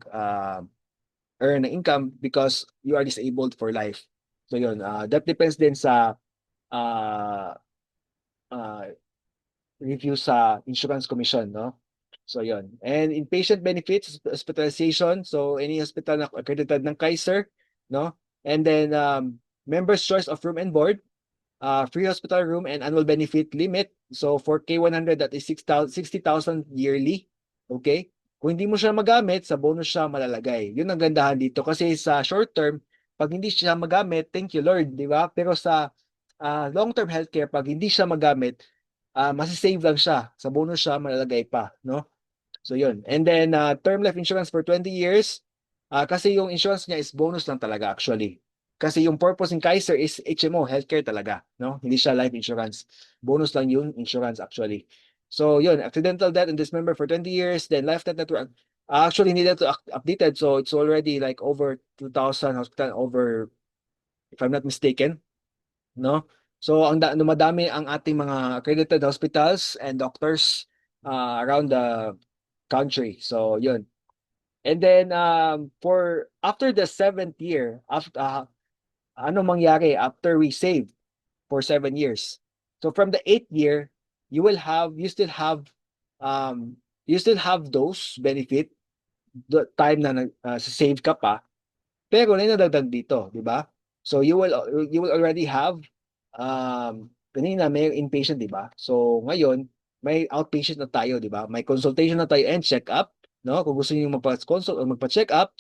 earn ng income because you are disabled for life. So yun, that depends din sa uh, uh, review sa insurance commission, no? So yun. And inpatient benefits, hospitalization, so any hospital na accredited ng Kaiser, no? And then members choice of room and board, free hospital room and annual benefit limit. So for K100 that is 60,000 yearly. Okay? Kung hindi mo siya magamit, sa bonus siya malalagay. Yun ang gandahan dito kasi sa short term, pag hindi siya magamit, thank you Lord, di ba? Pero sa long-term healthcare, pag hindi siya magamit, masisave lang siya. Sa bonus siya malalagay pa, no? So yun. And then term life insurance for 20 years. Kasi yung insurance niya is bonus lang talaga actually. Kasi yung purpose ng Kaiser is HMO, healthcare talaga, no? Hindi siya life insurance. Bonus lang yung insurance actually. So yun, accidental death and dismember for 20 years, then lifetime network. Actually needed to updated, so it's already like over 2,000 hospital over, if I'm not mistaken, no? So ang dumadami ang ating mga accredited hospitals and doctors around the country. So yun. And then for after the 7th year, after ano mangyari after we save? for 7 years. So from the 8th year, you still have those benefit the time na save ka pa, pero may nadagdag dito, di ba? So you will already have kanina may inpatient, di ba? So ngayon may outpatient na tayo, di ba? May consultation na tayo and check-up, no? Kung gusto niyo magpa-consult o magpa-check-up,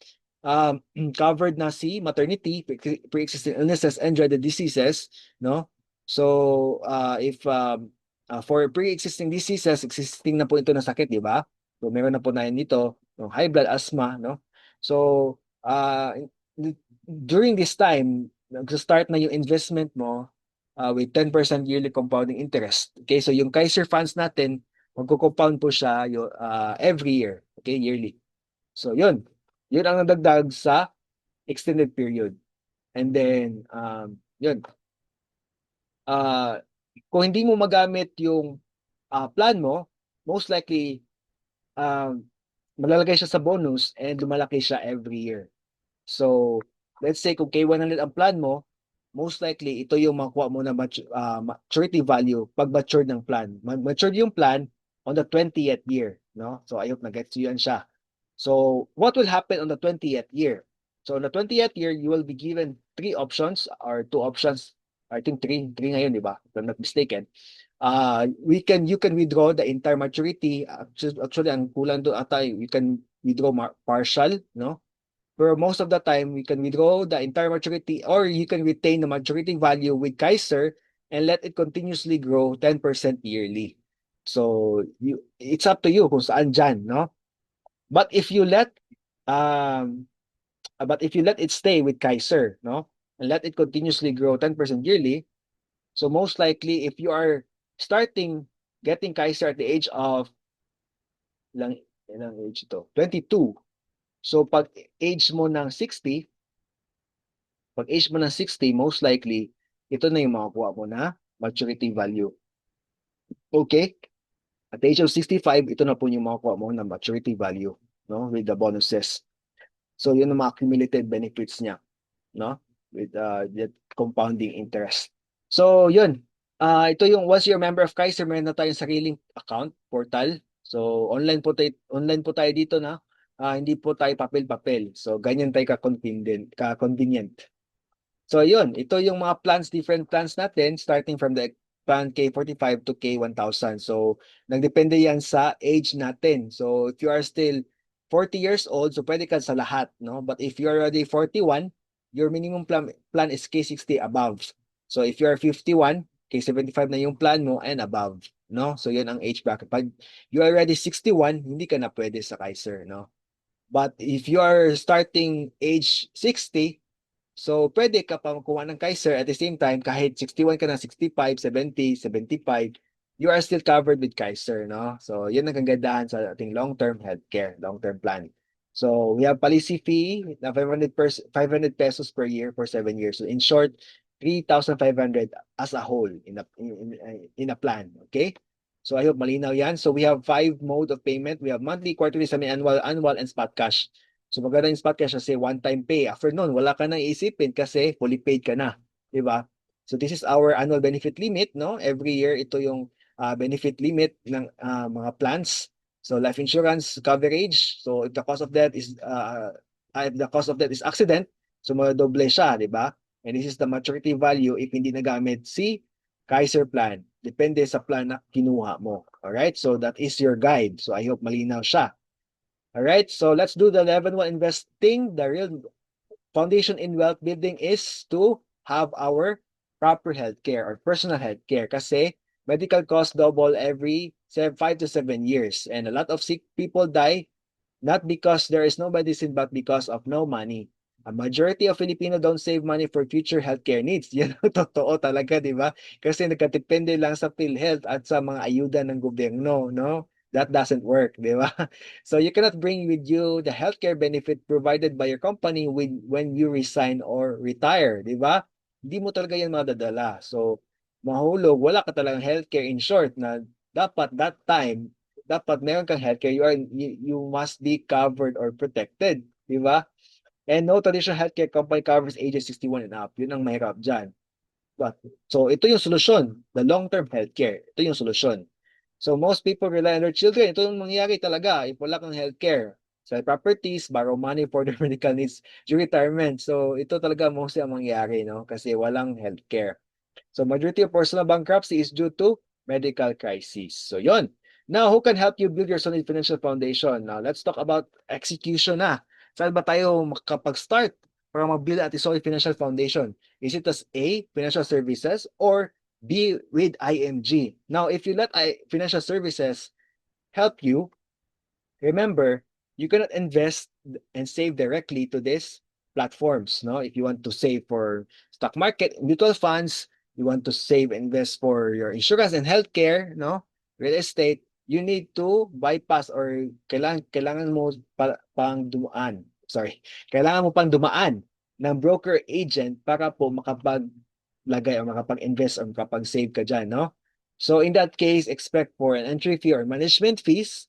um, covered na si maternity, pre-existing illnesses and dreaded diseases, no? So if for pre-existing diseases, existing na po ito na sakit, di ba? So meron na po na yun dito, no? High blood, asthma, no? So during this time, nag-start na yung investment mo with 10% yearly compounding interest. Okay, so yung Kaiser funds natin, magko-compound po siya every year, okay, yearly. So yun, yun ang nadagdag sa extended period. And then, yun, kung hindi mo magamit yung plan mo, most likely, malalagay siya sa bonus and lumalaki siya every year. So, let's say kung K100 ang plan mo, most likely ito yung makuha mo na maturity value pag matured ng plan. Matured yung plan on the 20th year, no? So, I hope na-gets you yan siya. So, what will happen on the 20th year? So, on the 20th year, you will be given 3 options or 2 options. I think three ngayon, di ba? If I'm not mistaken. You can withdraw the entire maturity. Actually, ang kulang doon ata, you can withdraw partial, no? Pero most of the time, we can withdraw the entire maturity or you can retain the maturity value with Kaiser and let it continuously grow 10% yearly. So, it's up to you kung saan dyan, no? But if you let um it stay with Kaiser, no? And let it continuously grow 10% yearly, so most likely if you are starting getting Kaiser at the age of ilang age ito? 22. So pag age mo ng 60, most likely ito na yung makukuha mo na maturity value. Okay? At the age of 65, ito na po yung makukuha mo na maturity value, no? With the bonuses. So yun ang mga accumulated benefits niya, no? With the compounding interest. So yun. Ito yung once you're a member of Kaiser, meron na tayong sariling account portal. So online po tayo dito na. Hindi po tayo papel-papel. So ganyan tayo ka-convenient. So yun, ito yung mga different plans natin starting from the plan K45 to K1000. So nagdepende yan sa age natin. So if you are still 40 years old, so pwede ka sa lahat, no? But if you are already 41, your minimum plan is K60 above. So if you are 51, K75 na yung plan mo and above, no? So yun ang age bracket. Pag you are already 61, hindi ka na pwede sa Kaiser, no? But if you are starting age 60, so pwede ka pa makuha ng Kaiser at the same time, kahit 61 ka na, 65, 70, 75, you are still covered with Kaiser, no? So yun ang kagandahan sa ating long-term healthcare, long-term plan. So we have policy fee na 500 pesos per year for 7 years. So in short, 3,500 as a whole in a plan, okay? So I hope malinaw yan. So we have 5 mode of payment. We have monthly, quarterly, semi-annual, annual, and spot cash. So maganda yung spot cash kasi one-time pay. After nun, wala ka nang iisipin kasi fully paid ka na. Diba? So this is our annual benefit limit, no? Every year, ito yung benefit limit ng mga plans. So life insurance coverage. So if the cost of death is accident, so madoble siya, di ba? And this is the maturity value if hindi nagamit si Kaiser plan. Depende sa plan na kinuha mo. Alright? So that is your guide. So I hope malinaw siya. Alright? So let's do the 11-1 investing. The real foundation in wealth building is to have our proper healthcare or personal healthcare kasi medical costs double every 5 to 7 years. And a lot of sick people die not because there is no medicine but because of no money. A majority of Filipino don't save money for future healthcare needs. Yan ang totoo talaga, di ba? Kasi nagkatipende lang sa PhilHealth at sa mga ayuda ng gobyerno, no? That doesn't work, di ba? So you cannot bring with you the healthcare benefit provided by your company when you resign or retire, di ba? Hindi mo talaga yan madadala. So mahulog, wala ka talagang healthcare in short na dapat that time dapat meron kang healthcare, you must be covered or protected, di ba? And no traditional healthcare company covers ages 61 and up. Yun ang mahirap dyan. So ito yung solusyon, the long-term healthcare. Ito yung solusyon. So most people rely on their children. Ito yung mangyayari talaga if wala kang healthcare. Sell properties, borrow money for their medical needs during retirement. So ito talaga mostly ang mangyayari, no? Kasi walang healthcare. So majority of personal bankruptcy is due to medical crisis. So yon. Now, who can help you build your solid financial foundation? Now, let's talk about execution na. Saan ba tayo makapag-start para mag-build at solid financial foundation? Is it as A, financial services, or B, with IMG? Now, if you let financial services help you, remember, you cannot invest and save directly to these platforms. No, if you want to save for stock market, mutual funds, you want to save, invest for your insurance and healthcare, no, real estate, you need to bypass or kailangan mo pang dumaan. Sorry, kailangan mo pang dumaan ng broker agent para po makapaglagay o makapag-invest or makapag-save ka dyan, no? So in that case, expect for an entry fee or management fees,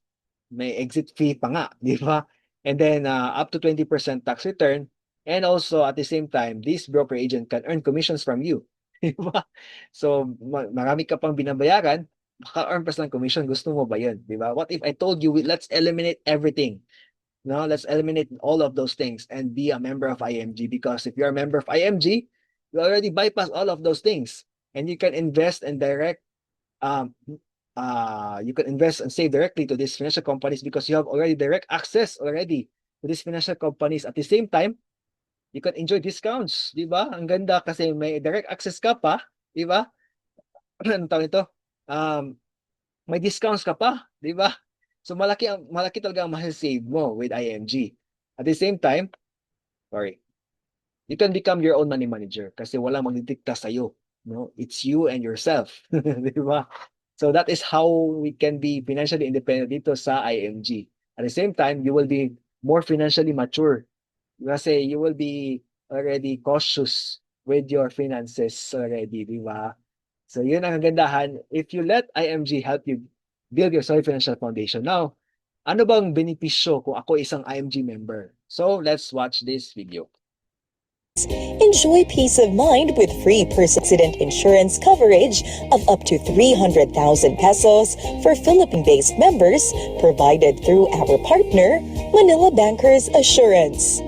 may exit fee pa nga, di ba? And then up to 20% tax return. And also at the same time, this broker agent can earn commissions from you. Di ba? So marami ka pang binabayaran, maka-earn pa ng commission. Gusto mo ba yun? Di ba? What if I told you, let's eliminate everything? No, let's eliminate all of those things and be a member of IMG, because if you're a member of IMG, you already bypass all of those things and you can invest and direct um, you can invest and save directly to these financial companies because you have already direct access already to these financial companies. At the same time, you can enjoy discounts, di ba? Ang ganda kasi may direct access ka pa, di ba? Ano tawag ito? Um, may discounts ka pa, di ba? So malaki talaga ang ma-save mo with IMG. At the same time, sorry, you can become your own money manager kasi walang magdidikta sa iyo, no? It's you and yourself, di ba? So that is how we can be financially independent dito sa IMG. At the same time, you will be more financially mature kasi you will be already cautious with your finances already, di ba? So yun ang kagandahan if you let IMG help you build your solid financial foundation. Now, ano bang benepisyo kung ako isang IMG member? So let's watch this video. Enjoy peace of mind with free personal accident insurance coverage of up to 300,000 pesos for Philippine-based members provided through our partner, Manila Bankers Assurance.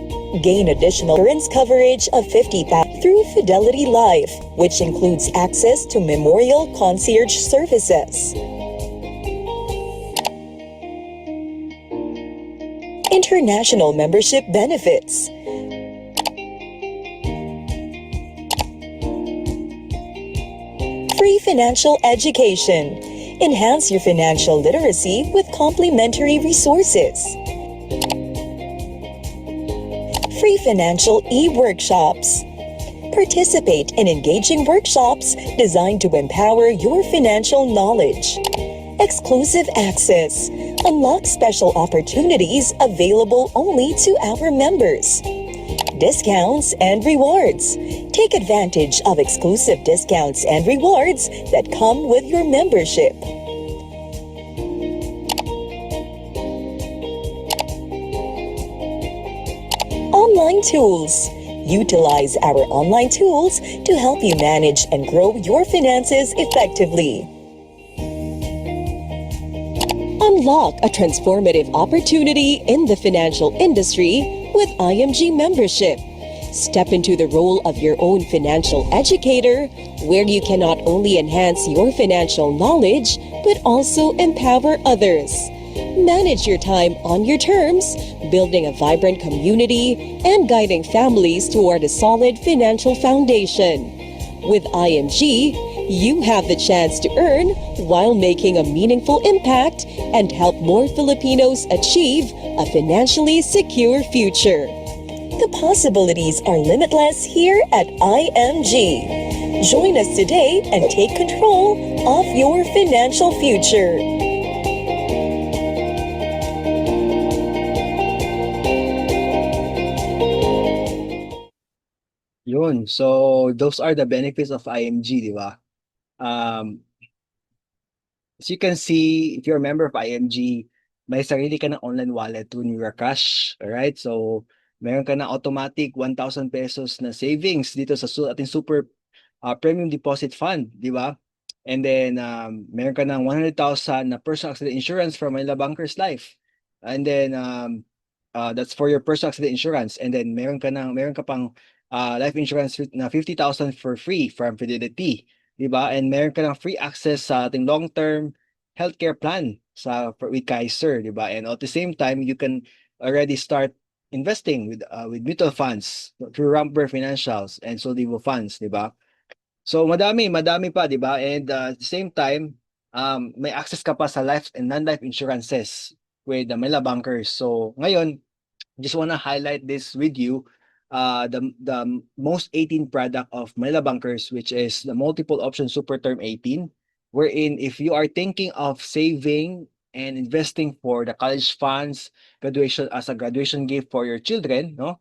Gain additional insurance coverage of 50,000 through Fidelity Life, which includes access to Memorial Concierge services. International membership benefits. Free financial education. Enhance your financial literacy with complimentary resources. Free financial e-workshops. Participate in engaging workshops designed to empower your financial knowledge. Exclusive access. Unlock special opportunities available only to our members. Discounts and rewards. Take advantage of exclusive discounts and rewards that come with your membership. Online tools. Utilize our online tools to help you manage and grow your finances effectively. Unlock a transformative opportunity in the financial industry with IMG membership. Step into the role of your own financial educator, where you can not only enhance your financial knowledge, but also empower others. Manage your time on your terms, building a vibrant community and guiding families toward a solid financial foundation. With IMG, you have the chance to earn while making a meaningful impact and help more Filipinos achieve a financially secure future. The possibilities are limitless here at IMG. Join us today and take control of your financial future. Yun. So those are the benefits of IMG, di ba? As you can see, if you're a member of IMG, may sarili ka ng online wallet to Neuracash. Alright? So, meron ka na automatic 1,000 pesos na savings dito sa ating super premium deposit fund, di ba? And then meron ka ng 100,000 na personal accident insurance from Manila Bankers Life. And then that's for your personal accident insurance. And then meron ka pang life insurance na 50,000 for free from Fidelity, di ba? And meron ka ng free access sa ating long-term healthcare plan with Kaiser, di ba? And at the same time, you can already start investing with mutual funds through Ramper Financials and Soldivo Funds, di ba? So madami pa, di ba? And at the same time, may access ka pa sa life and non-life insurances with the Manila Bankers. So ngayon, just want to highlight this with you, the most 18 product of Manila Bankers, which is the multiple option super term 18, wherein if you are thinking of saving and investing for the college funds, graduation as a graduation gift for your children, no,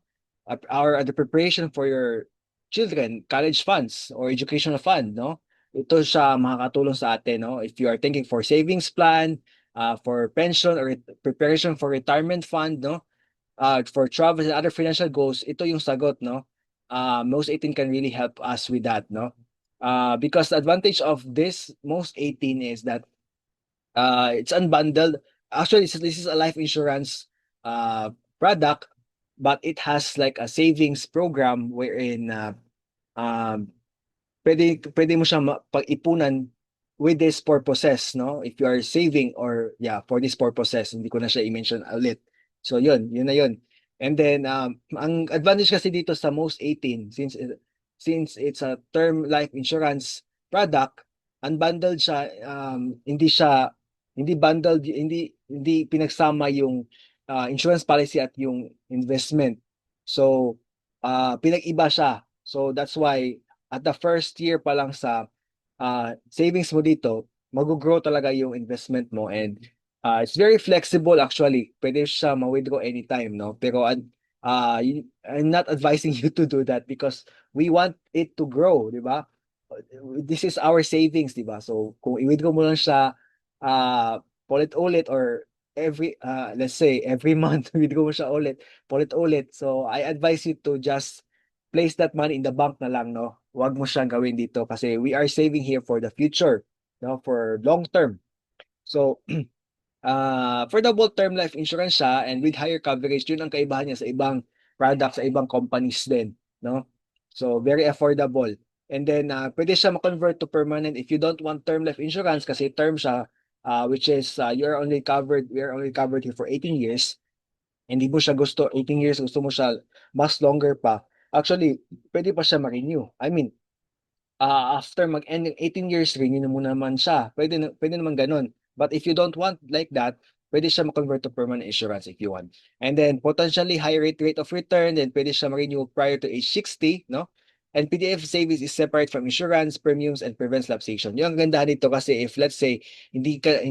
or the preparation for your children, college funds or educational fund, no, ito siya makakatulong sa atin, no, if you are thinking for savings plan, for pension or preparation for retirement fund, no, for travel and other financial goals, ito yung sagot, no? Most 18 can really help us with that, no? Because the advantage of this most 18 is that it's unbundled. Actually, this is a life insurance product, but it has like a savings program wherein um, pwede mo siya pag-ipunan with these purposes, no? If you are saving or yeah, for these purposes, hindi ko na siya i-mention ulit. So yun na yun. And then ang advantage kasi dito sa most 18 since it's a term life insurance product, unbundled siya, hindi bundled, hindi pinagsama yung insurance policy at yung investment. So pinag-iba siya. So that's why at the first year pa lang sa savings mo dito, mag-grow talaga yung investment mo and it's very flexible actually. Pwede siya ma-withdraw anytime, no? Pero I'm not advising you to do that because we want it to grow, di ba? This is our savings, di ba? So kung i-withdraw mo lang siya ulit-ulit or let's say every month withdraw mo siya ulit. So I advise you to just place that money in the bank na lang, no? Huwag mo siyang gawin dito kasi we are saving here for the future, no? For long term. So affordable term life insurance siya and with higher coverage, yun ang kaibahan niya sa ibang products, sa ibang companies din, no? So very affordable. And then pwede siya ma-convert to permanent if you don't want term life insurance kasi term siya, which is we are only covered here for 18 years. Hindi mo siya gusto 18 years, gusto mo siya mas longer pa. Actually, pwede pa siya ma-renew. I mean, after mag-end ng 18 years, renew mo naman siya. Pwede naman ganun. But if you don't want like that, pwede siya ma-convert to permanent insurance if you want. And then potentially high rate of return, then pwede siya ma-renew prior to age 60, no? And PDF savings is separate from insurance, premiums, and prevents lapsation. Yung ang ganda nito kasi if let's say hindi ka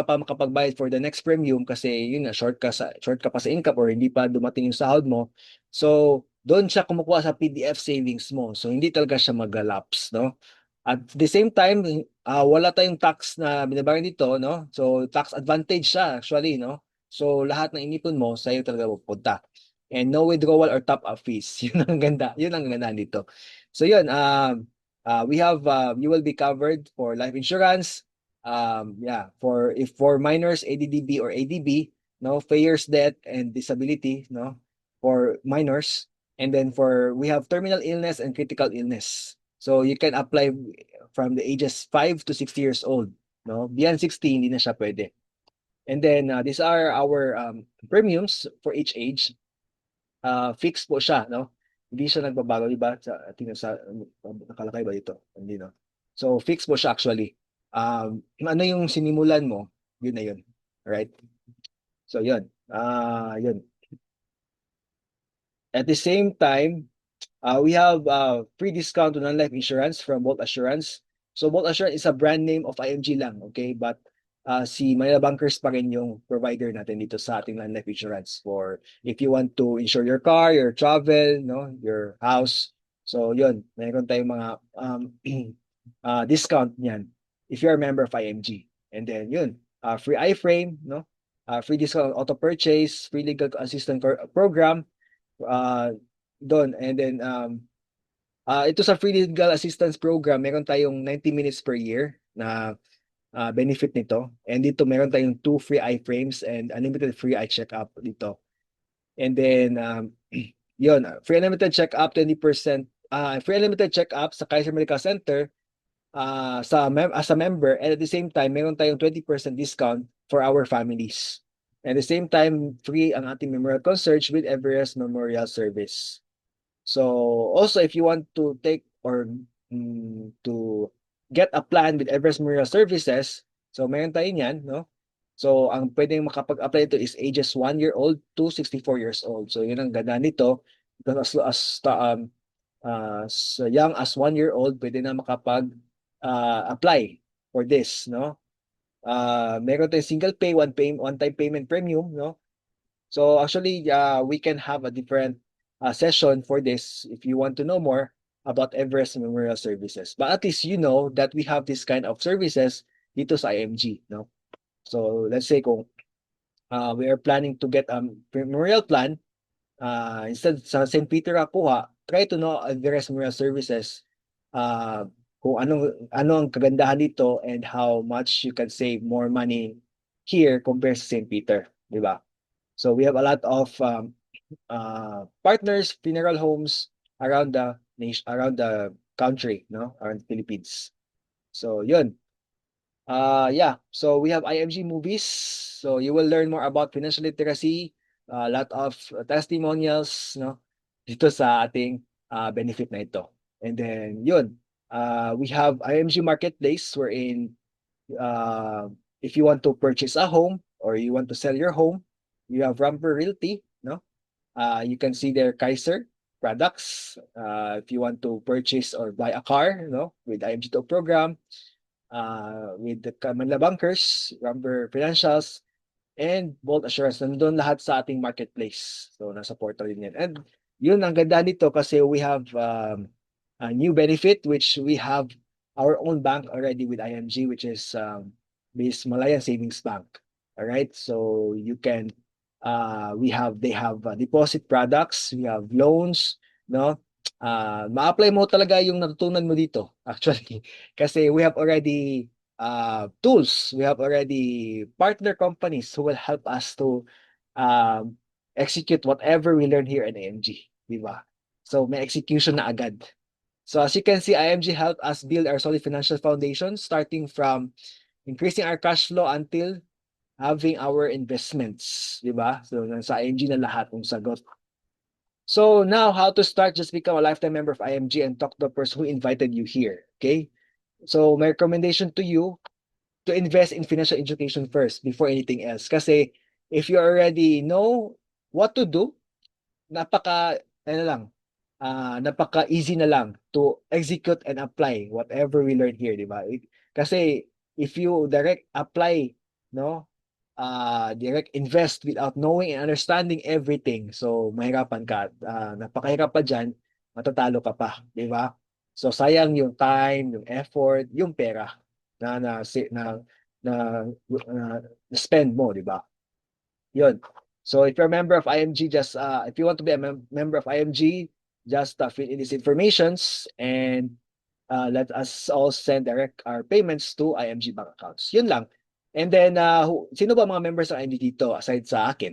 pa makapagbayad for the next premium kasi yun na short ka pa sa income or hindi pa dumating yung sahod mo. So doon siya kumukuha sa PDF savings mo. So hindi talaga siya mag-lapse, no? At the same time, wala tayong tax na binabayaran dito, no? So tax advantage siya actually, no? So lahat ng inipon mo sa'yo talaga pupunta. And no withdrawal or top-up fees. Yun ang ganda. Yun ang ganda dito. So yun, you will be covered for life insurance. Yeah, for minors, ADDB or ADB, no, payers death and disability, no, for minors. And then we have terminal illness and critical illness. So you can apply from the ages 5 to 60 years old, no? Beyond 60, hindi na siya pwede. And then these are our premiums for each age. Fixed po siya, no? Hindi siya nagbabago, di ba? Tingnan sa nakalagay ba dito? Hindi, no? So fixed po siya actually. Ano yung sinimulan mo, yun na yun. Right? So yun. Yun. At the same time, we have free discount to non-life insurance from Bolt Assurance. So Bolt Assurance is a brand name of IMG lang, okay? But si Manila Bankers pa rin yung provider natin dito sa ating non-life insurance for if you want to insure your car, your travel, no, your house. So yun, mayroon tayong mga discount niyan if you're a member of IMG. And then yun, free iframe, no? Free discount auto purchase, free legal assistance program, doon. And then Ito sa free legal assistance program, meron tayong 90 minutes per year na benefit nito. And dito meron tayong 2 free eye frames and unlimited free eye check-up dito. And then, yun, free unlimited check-up, 20%, free unlimited check-up sa Kaiser Medical Center as a member. And at the same time, meron tayong 20% discount for our families. And at the same time, free ang ating memorial concierge with Everest Memorial Service. So also, if you want to take or to get a plan with Everest Memorial Services, so meron tayo niyan, no? So ang pwedeng makapag-apply ito is ages 1 year old to 64 years old. So yun ang ganda nito. As young as 1 year old, pwede na makapag-apply for this, no? Meron tayong single pay, one-time payment premium, no? So actually, we can have a different session for this if you want to know more about Everest Memorial Services. But at least you know that we have this kind of services dito sa IMG, no? So let's say kung we are planning to get a memorial plan, instead sa St. Peter kuha, try to know Everest Memorial Services, kung ano ang kagandahan dito and how much you can save more money here compared sa St. Peter, di ba? So we have a lot of partners, funeral homes around the nation, around the country, no, around the Philippines. So yun. Yeah. So we have IMG movies. So you will learn more about financial literacy, a lot of testimonials, no, dito sa ating benefit na ito. And then yun. We have IMG Marketplace wherein if you want to purchase a home or you want to sell your home, you have Ramper Realty, no? You can see their Kaiser products. If you want to purchase or buy a car, no, with IMG Talk program, with the Manila Bankers, Ramper Financials, and Bolt Assurance. Nandun lahat sa ating marketplace. So nasa portal din yan. And yun ang ganda nito kasi we have a new benefit which we have our own bank already with IMG, which is this Malayan Savings Bank. All right, so you can they have deposit products, we have loans, no? Ma-apply mo talaga yung natutunan mo dito actually kasi we have already tools, we have already partner companies who will help us to execute whatever we learn here in AMG, di ba? So may execution na agad. So as you can see, IMG helped us build our solid financial foundation, starting from increasing our cash flow until having our investments, di ba? So sa IMG na lahat ng sagot. So now, how to start? Just become a lifetime member of IMG and talk to the person who invited you here, okay? So my recommendation to you, to invest in financial education first before anything else. Kasi if you already know what to do, napaka-easy na lang to execute and apply whatever we learn here, di ba? Kasi if you direct apply, no, direct invest without knowing and understanding everything, so mahirapan ka, napakahirap pa dyan, matatalo ka pa, di ba? So sayang yung time, yung effort, yung pera na na na na, na spend mo, di ba? Yun. So if you're a member of IMG, just if you want to be a member of IMG, just fill in these informations and let us all send direct our payments to IMG bank accounts. Yun lang. And then, sino ba mga members ng IMG dito aside sa akin?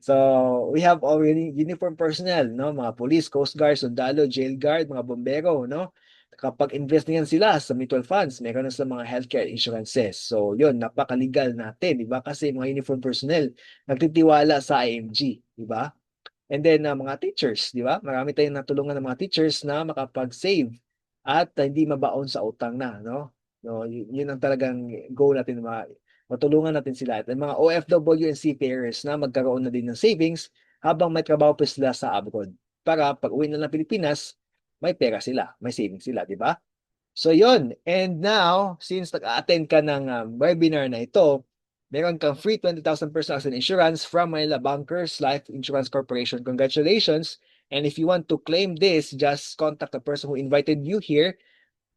So, we have already uniform personnel, no? Mga police, coast guard, sundalo, jail guard, mga bombero, no? Kapag invest niyan sila sa mutual funds, meron na sa mga healthcare insurances. So, yun, napakalegal natin, di ba? Kasi mga uniform personnel, nagtitiwala sa IMG, di ba? And then, mga teachers, di ba? Marami tayong natulungan ng mga teachers na makapag-save at hindi mabaon sa utang na, no? No, yun ang talagang goal natin, matulungan natin sila. At mga OFW and seafarers na magkaroon na din ng savings habang may trabaho pa sila sa abroad. Para pag uwi na ng Pilipinas, may pera sila, may savings sila, di ba? So yun. And now, since nag-attend ka ng webinar na ito, meron kang free 20,000 personal accident insurance from Manila Bankers Life Insurance Corporation. Congratulations. And if you want to claim this, just contact the person who invited you here.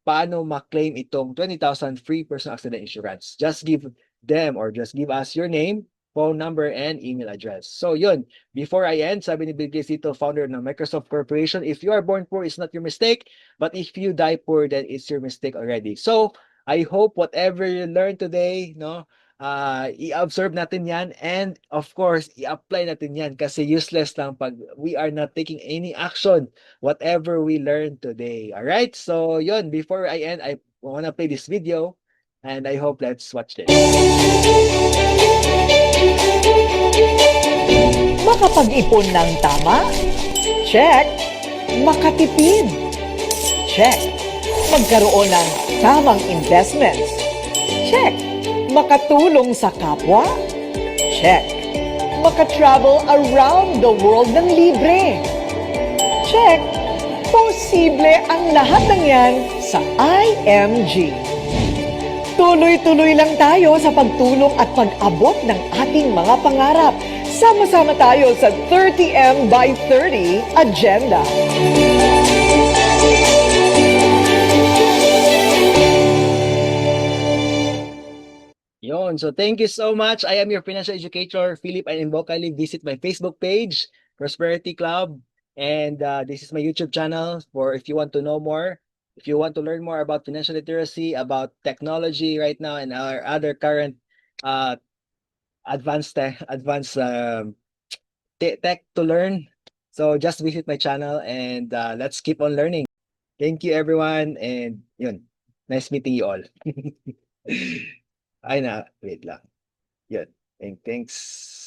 Paano ma-claim itong 20,000 free personal accident insurance? Just give them or just give us your name, phone number, and email address. So yun, before I end, sabi ni Bill Gates dito, founder ng Microsoft Corporation, if you are born poor, it's not your mistake, but if you die poor, then it's your mistake already. So I hope whatever you learned today, no, i-absorb natin yan, and of course, i-apply natin yan kasi useless lang pag we are not taking any action whatever we learned today. All right? So yun, before I end, I wanna play this video, and I hope let's watch this. Makapag-ipon ng tama? Check. Makatipid? Check. Magkaroon ng tamang investments? Check. Makatulong sa kapwa? Check. Makatravel around the world ng libre? Check. Posible ang lahat ng yan sa IMG. Tuloy-tuloy lang tayo sa pagtulong at pag-abot ng ating mga pangarap. Sama-sama tayo sa 30M by 30 Agenda. Yon. So thank you so much. I am your financial educator, Philip Invocali. Visit my Facebook page, Prosperity Club. And this is my YouTube channel for if you want to know more. If you want to learn more about financial literacy, about technology right now, and our other current advanced tech to learn. So just visit my channel and let's keep on learning. Thank you everyone, and yun. Nice meeting you all. Ay na, wait lang. Yun. Thanks.